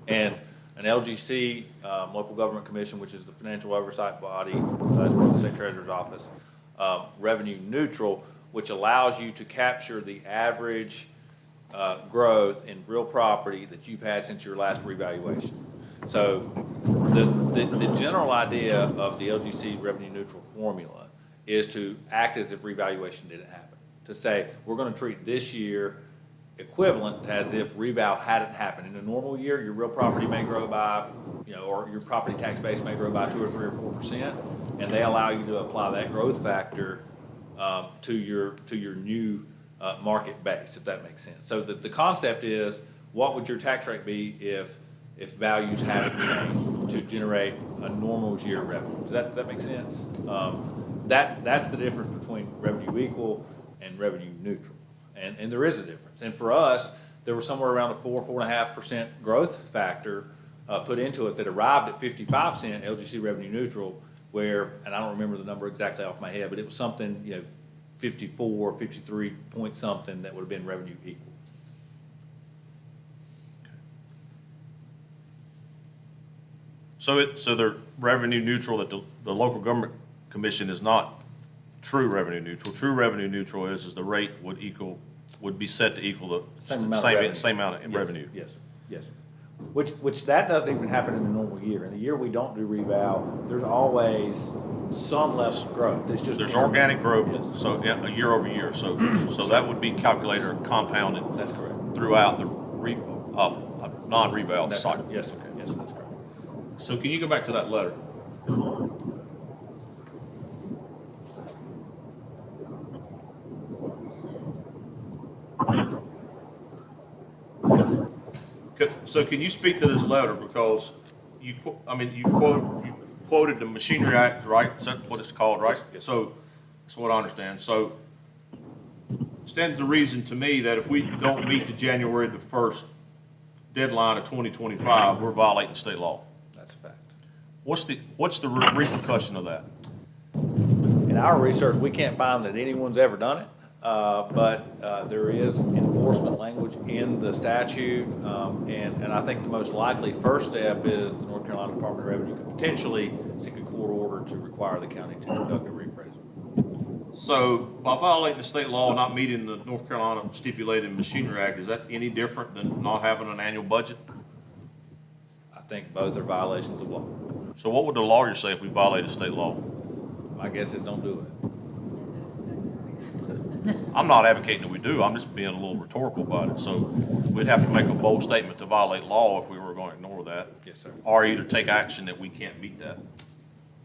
and an LGC, local government commission, which is the financial oversight body, as part of the state treasurer's office, revenue neutral, which allows you to capture the average growth in real property that you've had since your last revaluation. So the general idea of the LGC revenue neutral formula is to act as if revaluation didn't happen. To say, we're gonna treat this year equivalent as if reval hadn't happened. In a normal year, your real property may grow by, or your property tax base may grow by 2 or 3 or 4%, and they allow you to apply that growth factor to your new market base, if that makes sense. So the concept is, what would your tax rate be if values hadn't changed to generate a normal year revenue? Does that make sense? That's the difference between revenue equal and revenue neutral. And there is a difference. And for us, there was somewhere around a 4.5% growth factor put into it that arrived at 55 cent LGC revenue neutral, where, and I don't remember the number exactly off my head, but it was something, 54, 53 point something that would have been revenue equal. So they're revenue neutral, that the local government commission is not true revenue neutral. True revenue neutral is the rate would be set to equal the same amount of revenue. Yes. Which that doesn't even happen in a normal year. In the year we don't do reval, there's always some level of growth. It's just There's organic growth, Yes. so yeah, year over year. So that would be calculated or compounded That's correct. throughout the non-reval That's cycle. correct. Yes, that's correct. So can you go back to that letter? So can you speak to this letter, because you quoted the Machinery Act, right? Is that what it's called, right? Yes. So that's what I understand. So stands to reason to me that if we don't meet the January the 1st deadline of 2025, we're violating state law. That's a fact. What's the repercussion of that? In our research, we can't find that anyone's ever done it, but there is enforcement language in the statute, and I think the most likely first step is the North Carolina Department of Revenue could potentially seek a court order to require the county to conduct a reappraisal. So by violating the state law and not meeting the North Carolina Stipulated Machinery Act, is that any different than not having an annual budget? I think both are violations of law. So what would the lawyer say if we violated state law? My guess is don't do it. I'm not advocating that we do, I'm just being a little rhetorical about it. So we'd have to make a bold statement to violate law if we were going to ignore that. Yes, sir. Or either take action that we can't meet that.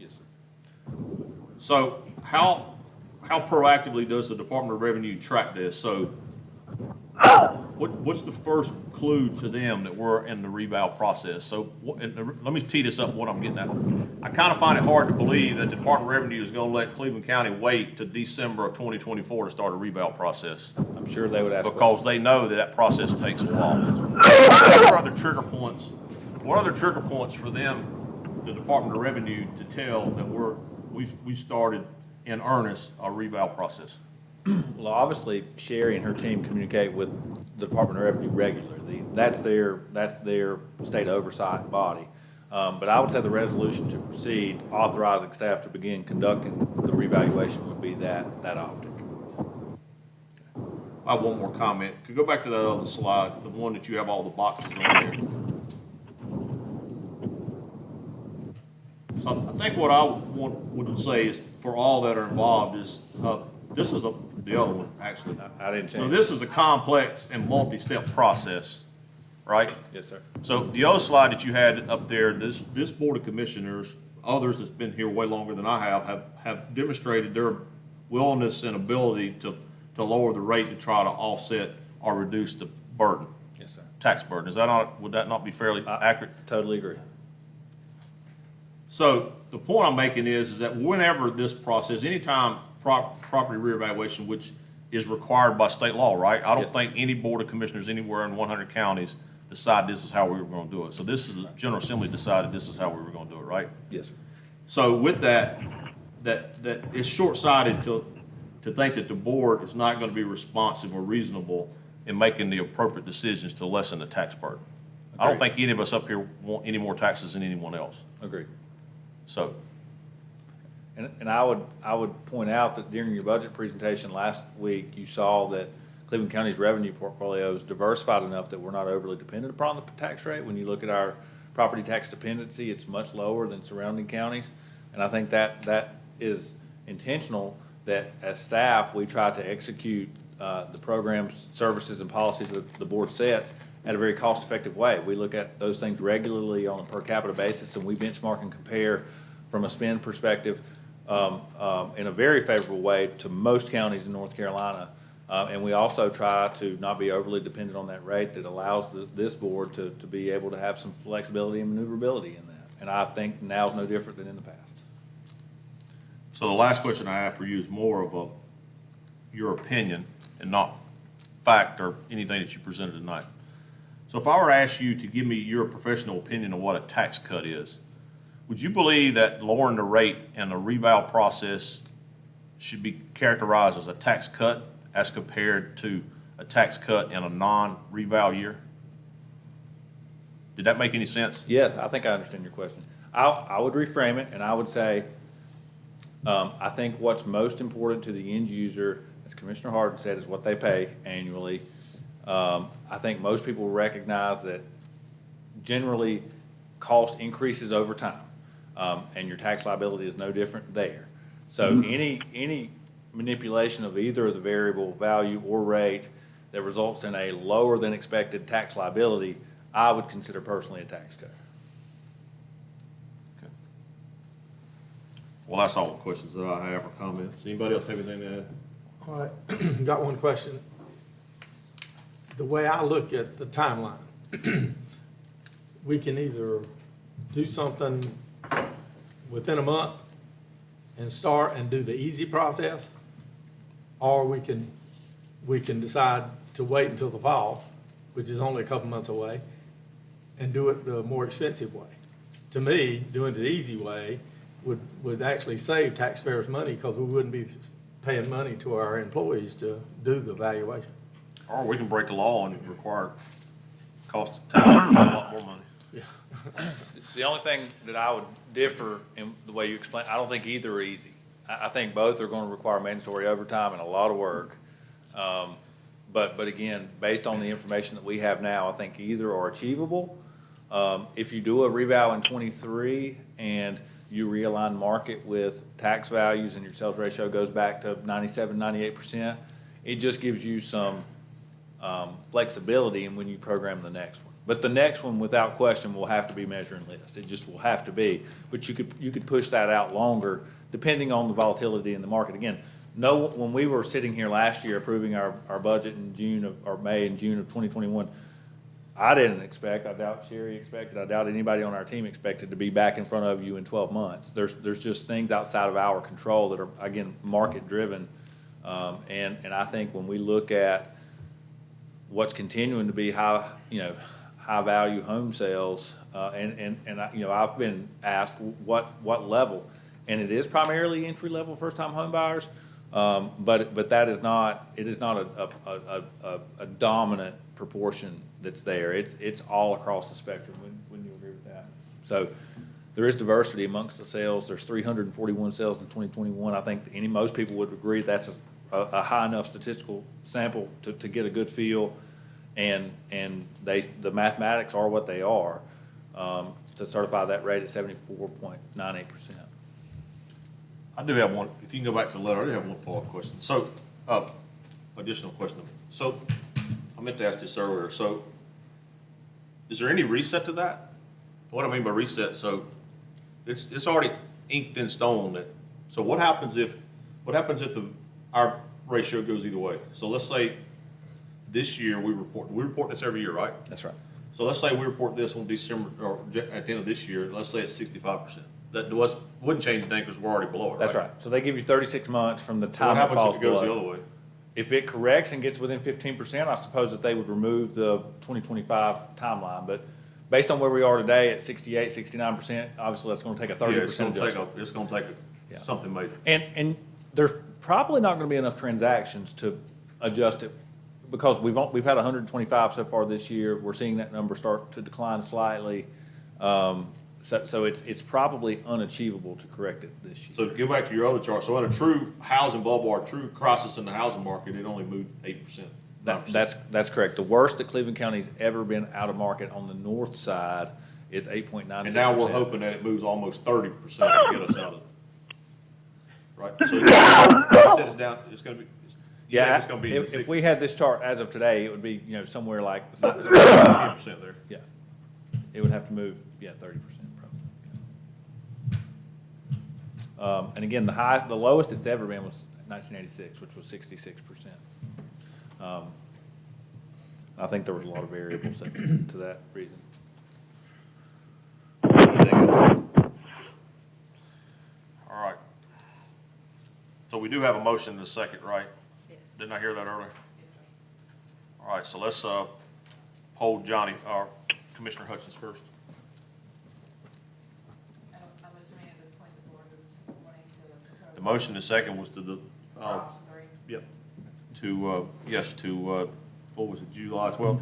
Yes, sir. So how proactively does the Department of Revenue track this? So what's the first clue to them that we're in the revow process? So let me tee this up, what I'm getting at. I kind of find it hard to believe that the Department of Revenue is going to let Cleveland County wait to December of 2024 to start a revow process, I'm sure they would ask because they know that that process takes a while. What are other trigger points? What other trigger points for them, the Department of Revenue, to tell that we've started in earnest a revow process? Well, obviously, Sherry and her team communicate with the Department of Revenue regularly. That's their state oversight body. But I would say the resolution to proceed authorizing staff to begin conducting the revaluation would be that optic. I have one more comment. Could you go back to that other slide, the one that you have all the boxes on there? So I think what I would say is, for all that are involved, is, this is the other one, actually. I didn't So change. this is a complex and multi-step process, right? Yes, sir. So the other slide that you had up there, this Board of Commissioners, others that's been here way longer than I have demonstrated their willingness and ability to lower the rate to try to offset or reduce the burden, Yes, sir. tax burden. Would that not be fairly accurate? Totally agree. So the point I'm making is that whenever this process, anytime property reevaluation, which is required by state law, right? I don't Yes. think any Board of Commissioners anywhere in 100 counties decide this is how we were going to do it. So this is, the General Assembly decided this is how we were going to do it, right? Yes, sir. So with that it's short-sighted to think that the board is not going to be responsive or reasonable in making the appropriate decisions to lessen the tax burden. I don't Agreed. think any of us up here want any more taxes than anyone else. Agreed. So, And I would point out that during your budget presentation last week, you saw that Cleveland County's revenue portfolio is diversified enough that we're not overly dependent upon the tax rate. When you look at our property tax dependency, it's much lower than surrounding counties. And I think that is intentional, that as staff, we try to execute the programs, services, and policies that the board sets at a very cost-effective way. We look at those things regularly on a per capita basis, and we benchmark and compare from a spend perspective in a very favorable way to most counties in North Carolina. And we also try to not be overly dependent on that rate that allows this board to be able to have some flexibility and maneuverability in that. And I think now is no different than in the past. so the last question I have for you is more of your opinion and not fact or anything that you presented tonight. So if I were to ask you to give me your professional opinion of what a tax cut is, would you believe that lowering the rate and the revow process should be characterized as a tax cut as compared to a tax cut in a non-revow year? Did that make any sense? Yeah, I think I understand your question. I would reframe it, and I would say, I think what's most important to the end user, as Commissioner Harden said, is what they pay annually. I think most people recognize that generally cost increases over time, and your tax liability is no different there. So any manipulation of either the variable value or rate that results in a lower than expected tax liability, I would consider personally a tax cut. Well, that's all the questions that I have or comments. Anybody else have anything to add? All right, got one question. The way I look at the timeline, we can either do something within a month and start and do the easy process, or we can we can decide to wait until the fall, which is only a couple months away, and do it the more expensive way. To me, doing it the easy way would actually save taxpayers money because we wouldn't be paying money to our employees to do the valuation. Or we can break the law and require cost taxpayers a lot more money. The only thing that I would differ in the way you explain, I don't think either are easy. I think both are going to require mandatory overtime and a lot of work. But again, based on the information that we have now, I think either are achievable. If you do a revow in '23 and you realign market with tax values and your sales ratio goes back to 97, 98%, it just gives you some flexibility in when you program the next one. But the next one, without question, will have to be measure and list. It just will have to be. But you could push that out longer, depending on the volatility in the market. Again, when we were sitting here last year approving our budget in May and June of 2021, I didn't expect, I doubt Sherry expected, I doubt anybody on our team expected to be back in front of you in 12 months. There's just things outside of our control that are, again, market-driven. And I think when we look at what's continuing to be high-value home sales, I've been asked what level, and it is primarily entry-level first-time home buyers, but that is not, it is not a dominant proportion that's there. It's all across the spectrum. Wouldn't you agree with that? So there is diversity amongst the sales. There's 341 sales in 2021. I think most people would agree that's a high enough statistical sample to get a good feel. And the mathematics are what they are to certify that rate at 74.98%. I do have one, if you can go back to the letter, I do have one follow-up question. So, additional question. So, I meant to ask this earlier. So, is there any reset to that? What I mean by reset, so it's already inked in stone. So what happens if our ratio goes either way? So let's say this year we report this every year, right? That's right. So let's say we report this on December, or at the end of this year, let's say it's 65%. That wouldn't change anything because we're already below it, right? That's right. So they give you 36 months from the So time what it happens falls if it goes the below. other way? If it corrects and gets within 15%, I suppose that they would remove the 2025 timeline. But based on where we are today at 68, 69%, obviously that's going to take a 30% Yeah, adjustment. it's gonna take Yeah. something major. And there's probably not going to be enough transactions to adjust it because we've had 125 so far this year. We're seeing that number start to decline slightly. So it's probably unachievable to correct it this year. So to go back to your other chart, so in a true housing bubble or true crisis in the housing market, it only moved 8%. 9%. That's correct. The worst that Cleveland County's ever been out of market on the north side is 8.96%. And now we're hoping that it moves almost 30% to get us out of it. Right? So you said it's down, it's gonna be, Yeah, it's gonna be in the if we had this chart as of today, it would be, somewhere like, 10% there. yeah. It would have to move, 30% probably. And again, the lowest it's ever been was 1986, which was 66%. I think there was a lot of variables to that reason. Anything else? All right. So we do have a motion in a second, right? Yes. Didn't I hear that earlier? All right, so let's poll Johnny, or Commissioner Hutchins first. I'm assuming at this point the board is wanting to propose. The motion in a second was to the, Option three. yep, what was it, July 12th?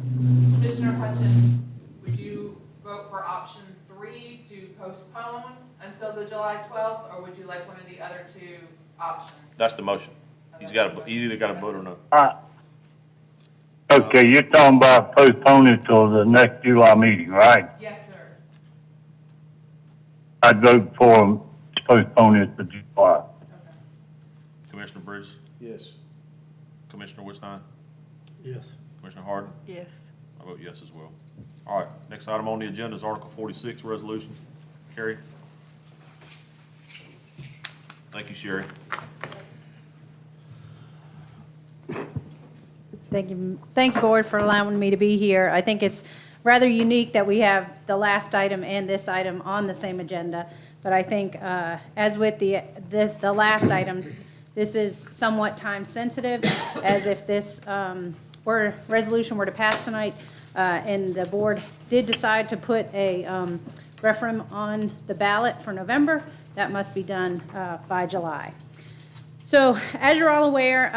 Commissioner Hutchins, would you vote for option 3 to postpone until the July 12th, or would you like one of the other two options? That's the motion. He either got a vote or no. Okay, you're talking about postponing till the next July meeting, right? Yes, sir. I'd vote for postponing it to July. Okay. Commissioner Bridges, Yes. Commissioner Whitstein, Yes. Commissioner Harden, Yes. I vote yes as well. All right, next item on the agenda is Article 46, resolution. Carrie? Thank you, Sherry. Thank you, Board, for allowing me to be here. I think it's rather unique that we have the last item and this item on the same agenda. But I think, as with the last item, This is somewhat time-sensitive, as if this resolution were to pass tonight, and the board did decide to put a referendum on the ballot for November, that must be done by July. So, as you're all aware,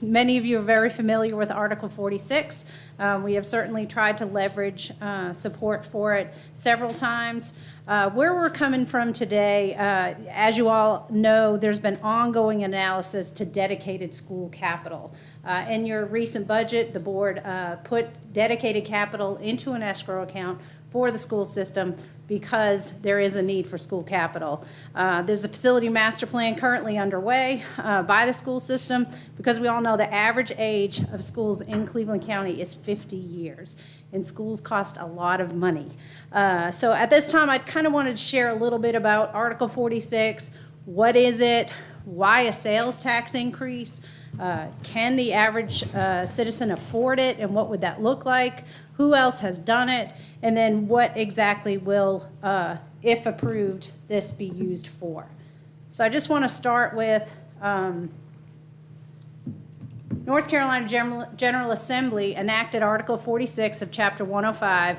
many of you are very familiar with Article 46. We have certainly tried to leverage support for it several times. Where we're coming from today, as you all know, there's been ongoing analysis to dedicated school capital. In your recent budget, the board put dedicated capital into an escrow account for the school system because there is a need for school capital. There's a facility master plan currently underway by the school system because we all know the average age of schools in Cleveland County is 50 years, and schools cost a lot of money. So at this time, I kind of wanted to share a little bit about Article 46. What is it? Why a sales tax increase? Can the average citizen afford it, and what would that look like? Who else has done it? And then what exactly will, if approved, this be used for? So I just want to start with North Carolina General Assembly enacted Article 46 of Chapter 105,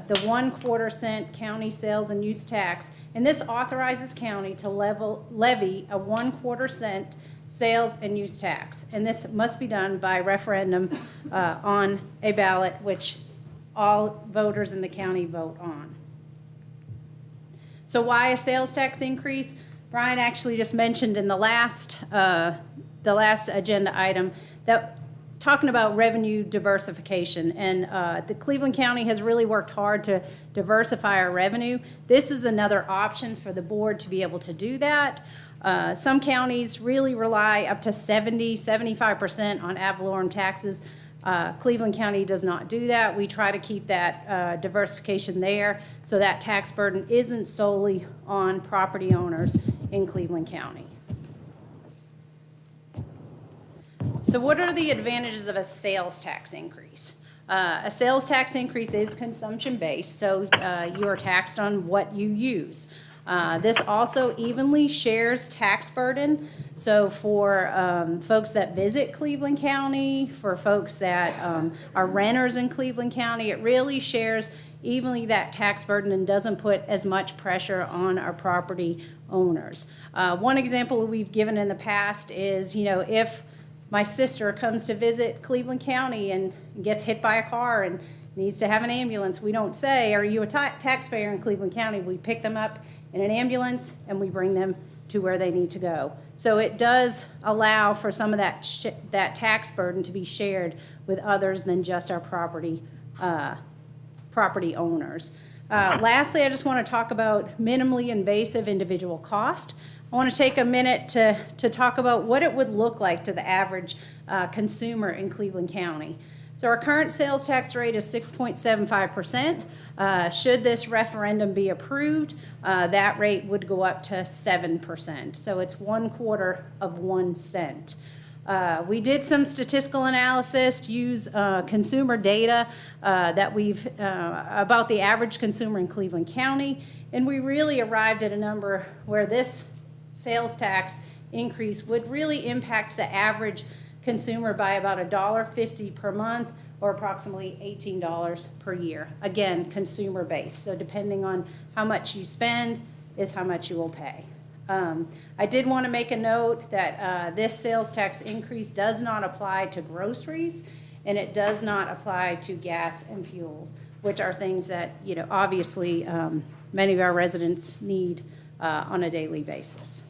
the 1/4 cent county sales and use tax. And this authorizes county to levy a 1/4 cent sales and use tax. And this must be done by referendum on a ballot which all voters in the county vote on. So why a sales tax increase? Brian actually just mentioned in the last agenda item that talking about revenue diversification, and the Cleveland County has really worked hard to diversify our revenue. This is another option for the board to be able to do that. Some counties really rely up to 75% on ad valorem taxes. Cleveland County does not do that. We try to keep that diversification there so that tax burden isn't solely on property owners in Cleveland County. So what are the advantages of a sales tax increase? A sales tax increase is consumption-based, so you are taxed on what you use. This also evenly shares tax burden. So for folks that visit Cleveland County, for folks that are renters in Cleveland County, it really shares evenly that tax burden and doesn't put as much pressure on our property owners. One example we've given in the past is, if my sister comes to visit Cleveland County and gets hit by a car and needs to have an ambulance, we don't say, "Are you a taxpayer in Cleveland County?" We pick them up in an ambulance and we bring them to where they need to go. So it does allow for some of that tax burden to be shared with others than just our property owners. Lastly, I just want to talk about minimally invasive individual cost. I want to take a minute to talk about what it would look like to the average consumer in Cleveland County. So our current sales tax rate is 6.75%. Should this referendum be approved, that rate would go up to 7%. So it's 1/4 of 1 cent. We did some statistical analysis to use consumer data that we've about the average consumer in Cleveland County, and we really arrived at a number where this sales tax increase would really impact the average consumer by about $1.50 per month, or approximately $18 per year. Again, consumer based. So depending on how much you spend is how much you will pay. I did want to make a note that this sales tax increase does not apply to groceries, and it does not apply to gas and fuels, which are things that, obviously many of our residents need on a daily basis.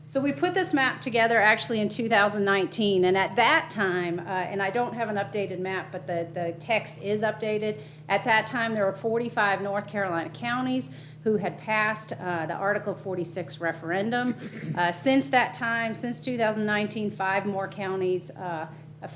So we put this map together actually in 2019, and at that time, and I don't have an updated map, but the text is updated. At that time, there were 45 North Carolina counties who had passed the Article 46 referendum. Since that time, since 2019, 5 more counties, have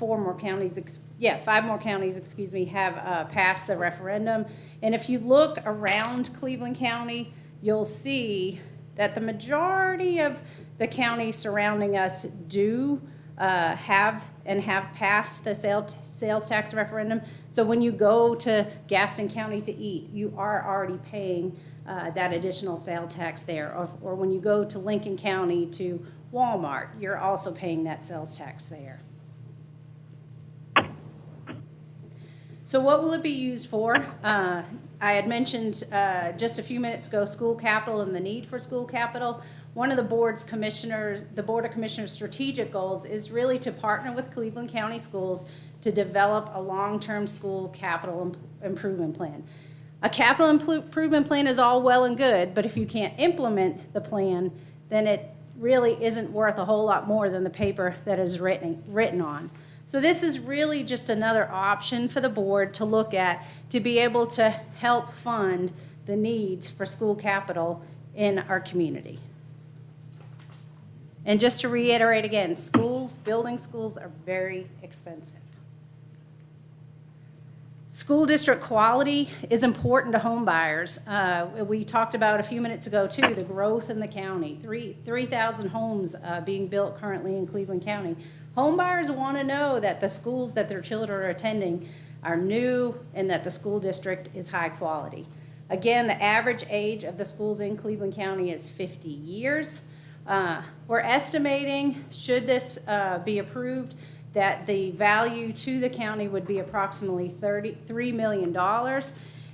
passed the referendum. And if you look around Cleveland County, you'll see that the majority of the counties surrounding us do have passed the sales tax referendum. So when you go to Gaston County to eat, you are already paying that additional sale tax there. Or when you go to Lincoln County to Walmart, you're also paying that sales tax there. So what will it be used for? I had mentioned just a few minutes ago, school capital and the need for school capital. One of the Board of Commissioners' strategic goals is really to partner with Cleveland County Schools to develop a long-term school capital improvement plan. A capital improvement plan is all well and good, but if you can't implement the plan, then it really isn't worth a whole lot more than the paper that is written on. So this is really just another option for the board to look at to be able to help fund the needs for school capital in our community. And just to reiterate again, building schools are very expensive. School district quality is important to home buyers. We talked about a few minutes ago too, the growth in the county, 3,000 homes being built currently in Cleveland County. Home buyers want to know that the schools that their children are attending are new and that the school district is high quality. Again, the average age of the schools in Cleveland County is 50 years. We're estimating, should this be approved, that the value to the county would be approximately $3 million.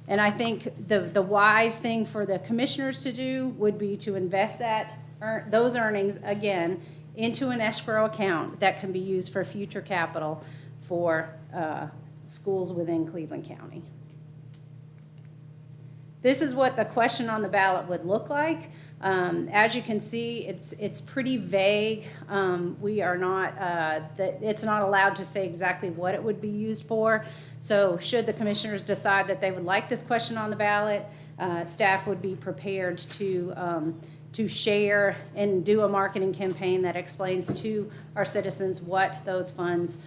And I think the wise thing for the commissioners to do would be to invest those earnings, again, into an escrow account that can be used for future capital for schools within Cleveland County. This is what the question on the ballot would look like. As you can see, it's pretty vague. We are not, it's not allowed to say exactly what it would be used for. So should the commissioners decide that they would like this question on the ballot, staff would be prepared to share and do a marketing campaign that explains to our citizens what those funds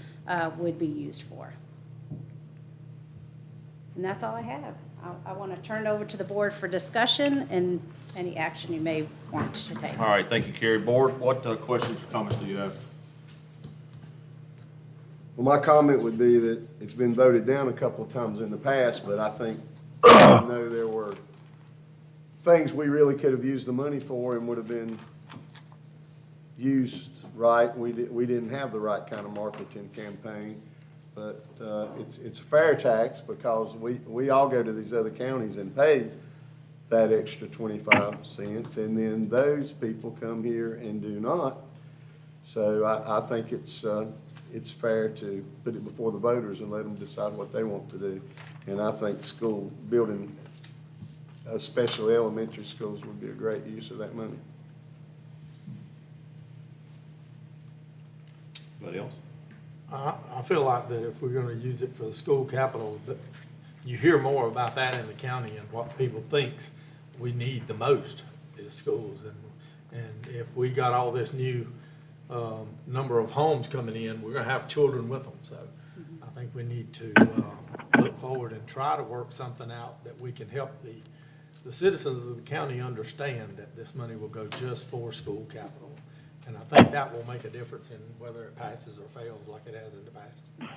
would be used for. And that's all I have. I want to turn it over to the board for discussion and any action you may want to take. All right, thank you, Carrie. Board, what questions or comments do you have? Well, my comment would be that it's been voted down a couple of times in the past, but I think, even though there were things we really could have used the money for and would have been used right, we didn't have the right kind of marketing campaign. But it's a fair tax because we all go to these other counties and pay that extra 25 cents, and then those people come here and do not. So I think it's fair to put it before the voters and let them decide what they want to do. And I think building, especially elementary schools, would be a great use of that money. Anybody else? I feel like that if we're gonna use it for the school capital, that you hear more about that in the county and what people thinks we need the most is schools. And if we got all this new number of homes coming in, we're gonna have children with them. So I think we need to look forward and try to work something out that we can help the citizens of the county understand that this money will go just for school capital. And I think that will make a difference in whether it passes or fails like it has in the past.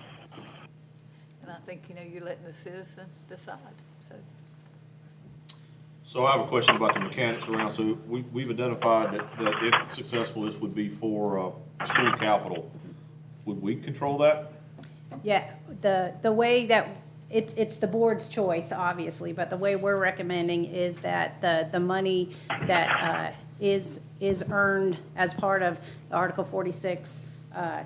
And I think, you're letting the citizens decide, so. So I have a question about the mechanics around. So we've identified that if successful, this would be for school capital. Would we control that? Yeah, the way that, it's the board's choice, obviously, but the way we're recommending is that the money that is earned as part of Article 46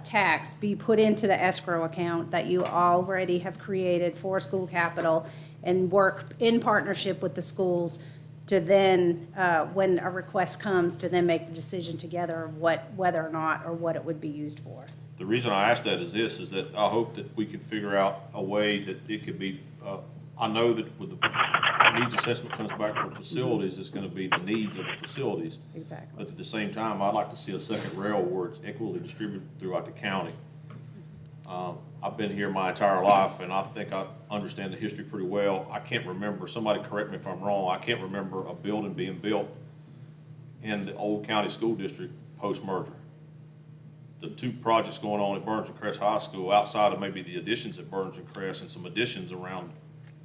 tax be put into the escrow account that you already have created for school capital and work in partnership with the schools to then, when a request comes, to then make the decision together of whether or not or what it would be used for. The reason I ask that is that I hope that we can figure out a way that it could be, I know that with the needs assessment comes back for facilities, it's gonna be the needs of the facilities. Exactly. But at the same time, I'd like to see a second rail where it's equally distributed throughout the county. I've been here my entire life, and I think I understand the history pretty well. I can't remember, somebody correct me if I'm wrong, I can't remember a building being built in the old county school district post-merger. The two projects going on at Burns and Crest High School, outside of maybe the additions at Burns and Crest and some additions around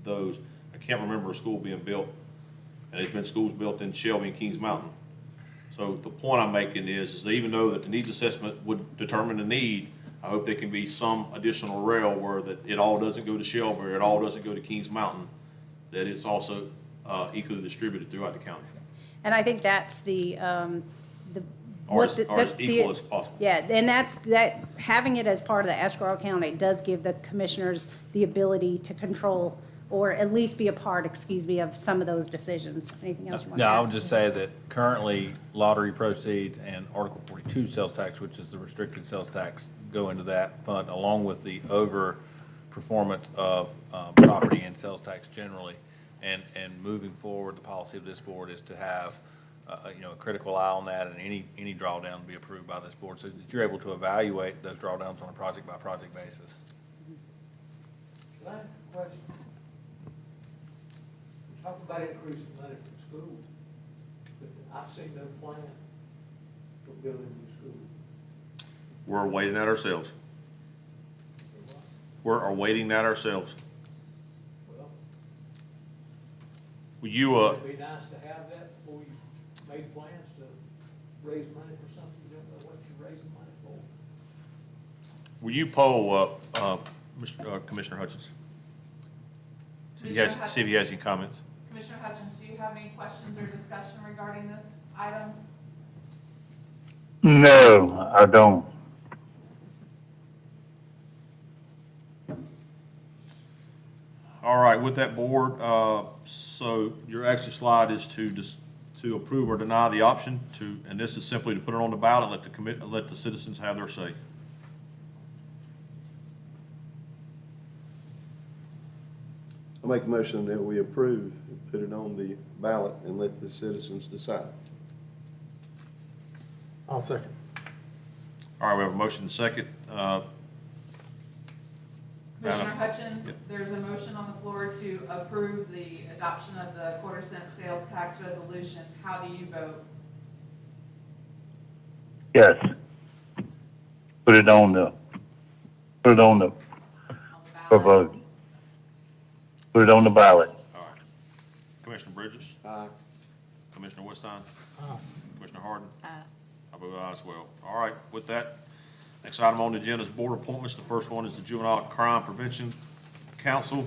those, I can't remember a school being built and there's been schools built in Shelby and Kings Mountain. So the point I'm making is that even though that the needs assessment would determine the need, I hope there can be some additional rail where that it all doesn't go to Shelby, or it all doesn't go to Kings Mountain, that it's also equally distributed throughout the county, And I think that's or as equal as possible. Yeah, and that, having it as part of the Escrow account, it does give the commissioners the ability to control, or at least be a part, of some of those decisions. Anything else you want to No, add? I would just say that currently lottery proceeds and Article 42 sales tax, which is the restricted sales tax, go into that fund along with the over-performance of property and sales tax generally. And moving forward, the policy of this board is to have, a critical eye on that, and any drawdown be approved by this board, so that you're able to evaluate those drawdowns on a project-by-project basis. Can I ask a question? We talk about increasing money from school, but I've seen no plan for building new schools. We're awaiting that ourselves. We're awaiting that ourselves. Well, Will you, it'd be nice to have that before you make plans to raise money for something you don't know what you're raising money for. will you poll, Commissioner Hutchins? See if he has any comments. Commissioner Hutchins, do you have any questions or discussion regarding this item? No, I don't. All right, with that, board, so your action slide is to approve or deny the option to, and this is simply to put it on the ballot and let the citizens have their say. I'll make a motion that we approve, and put it on the ballot and let the citizens decide. I'll second. All right, we have a motion and second. Commissioner Hutchins, Yep. there's a motion on the floor to approve the adoption of the quarter-cent sales tax resolution. How do you vote? Yes. Put it on the On the ballot? vote. Put it on the ballot. All right. Commissioner Bridges? Aye. Commissioner Westheim? Aye. Commissioner Harden? Aye. I vote aye as well. All right, with that, next item on the agenda is board appointments. The first one is the Juvenile Crime Prevention Council.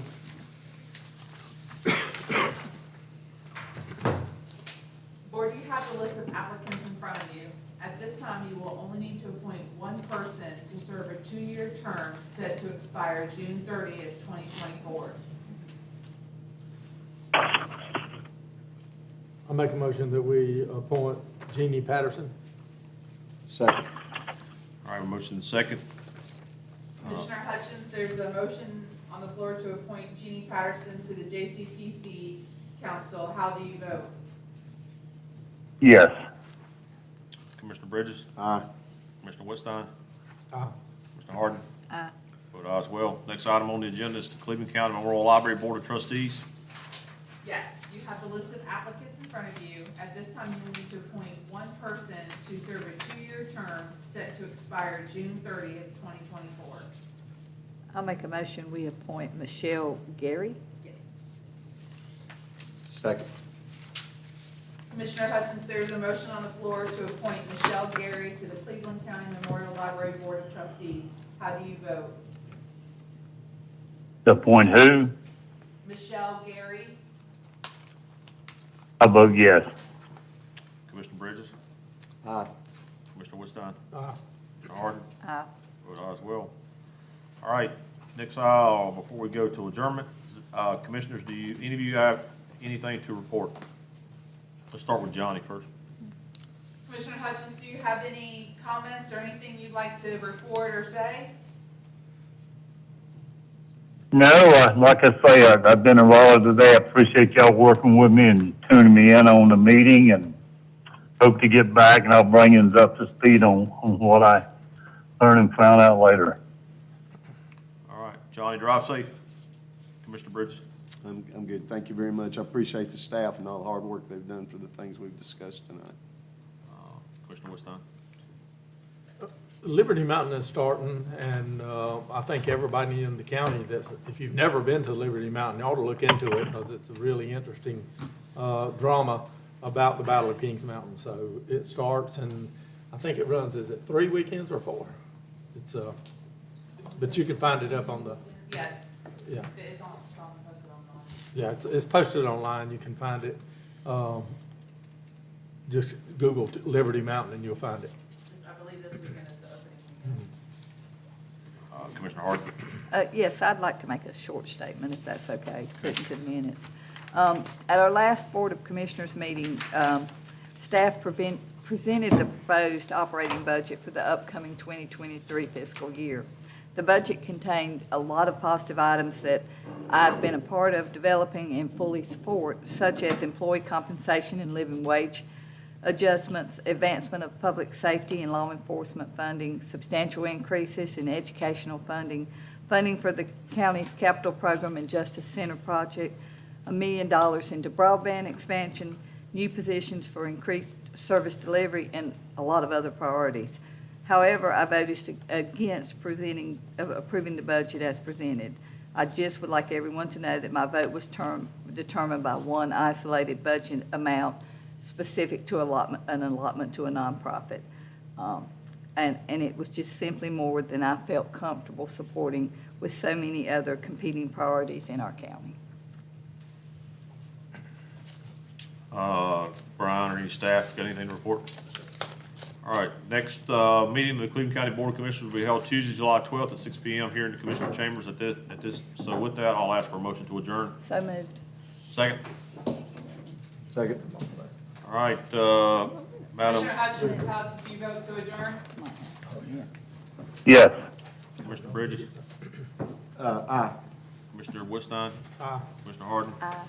Board, you have the list of applicants in front of you. At this time, you will only need to appoint one person to serve a 2-year term set to expire June 30th, 2024. I make a motion that we appoint Jeannie Patterson. Second. All right, a motion and second. Commissioner Hutchins, there's a motion on the floor to appoint Jeannie Patterson to the JCPC Council. How do you vote? Yes. Commissioner Bridges? Aye. Commissioner Westheim? Aye. Commissioner Harden? Aye. Vote aye as well. Next item on the agenda is the Cleveland County Memorial Library Board of Trustees. Yes, you have the list of applicants in front of you. At this time, you will need to appoint one person to serve a 2-year term set to expire June 30th, 2024. I'll make a motion, we appoint Michelle Gary. Second. Commissioner Hutchins, there's a motion on the floor to appoint Michelle Gary to the Cleveland County Memorial Library Board of Trustees. How do you vote? To appoint who? Michelle Gary? I vote yes. Commissioner Bridges? Aye. Commissioner Westheim? Aye. Commissioner Harden? Aye. Vote aye as well. All right, next, before we go to adjournment, commissioners, any of you have anything to report? Let's start with Johnny first. Commissioner Hutchins, do you have any comments or anything you'd like to report or say? No, like I say, I've been involved today. I appreciate y'all working with me and tuning me in on the meeting, and hope to get back and I'll bring you up to speed on what I learned and found out later. All right, Johnny, drive safe. Commissioner Bridges? I'm good. Thank you very much. I appreciate the staff and all the hard work they've done for the things we've discussed tonight. Commissioner Westheim? Liberty Mountain is starting, and I I think everybody in the county that's, if you've never been to Liberty Mountain, you ought to look into it because it's a really interesting drama about the Battle of Kings Mountain. So it starts and I think it runs, is it 3 weekends or 4? It's, but you can find it up on the, Yes, yeah. it's posted online. Yeah, it's posted online, you can find it. Just Google Liberty Mountain and you'll find it. I believe this weekend is the opening weekend. Commissioner Harden? Yes, I'd like to make a short statement, if that's okay, to put into the minutes. At our last Board of Commissioners meeting, staff presented the proposed operating budget for the upcoming 2023 fiscal year. The budget contained a lot of positive items that I've been a part of developing and fully support, such as employee compensation and living wage adjustments, advancement of public safety and law enforcement funding, substantial increases in educational funding, funding for the county's capital program and Justice Center project, $1 million into broadband expansion, new positions for increased service delivery, and a lot of other priorities. However, I voted against approving the budget as presented. I just would like everyone to know that my vote was determined by one isolated budget amount specific to an allotment to a nonprofit. And it was just simply more than I felt comfortable supporting with so many other competing priorities in our county. Brian or any staff got anything to report? All right, next meeting of the Cleveland County Board of Commissioners will be held Tuesday, July 12th at 6 p.m. here in the Commissioner Chambers at this. So with that, I'll ask for a motion to adjourn. So moved. Second? Second. All right, Madam Commissioner Hutchins, how do you vote to adjourn? Yes. Commissioner Bridges, Aye. Commissioner Woodstein, Aye. Commissioner Harden. Aye.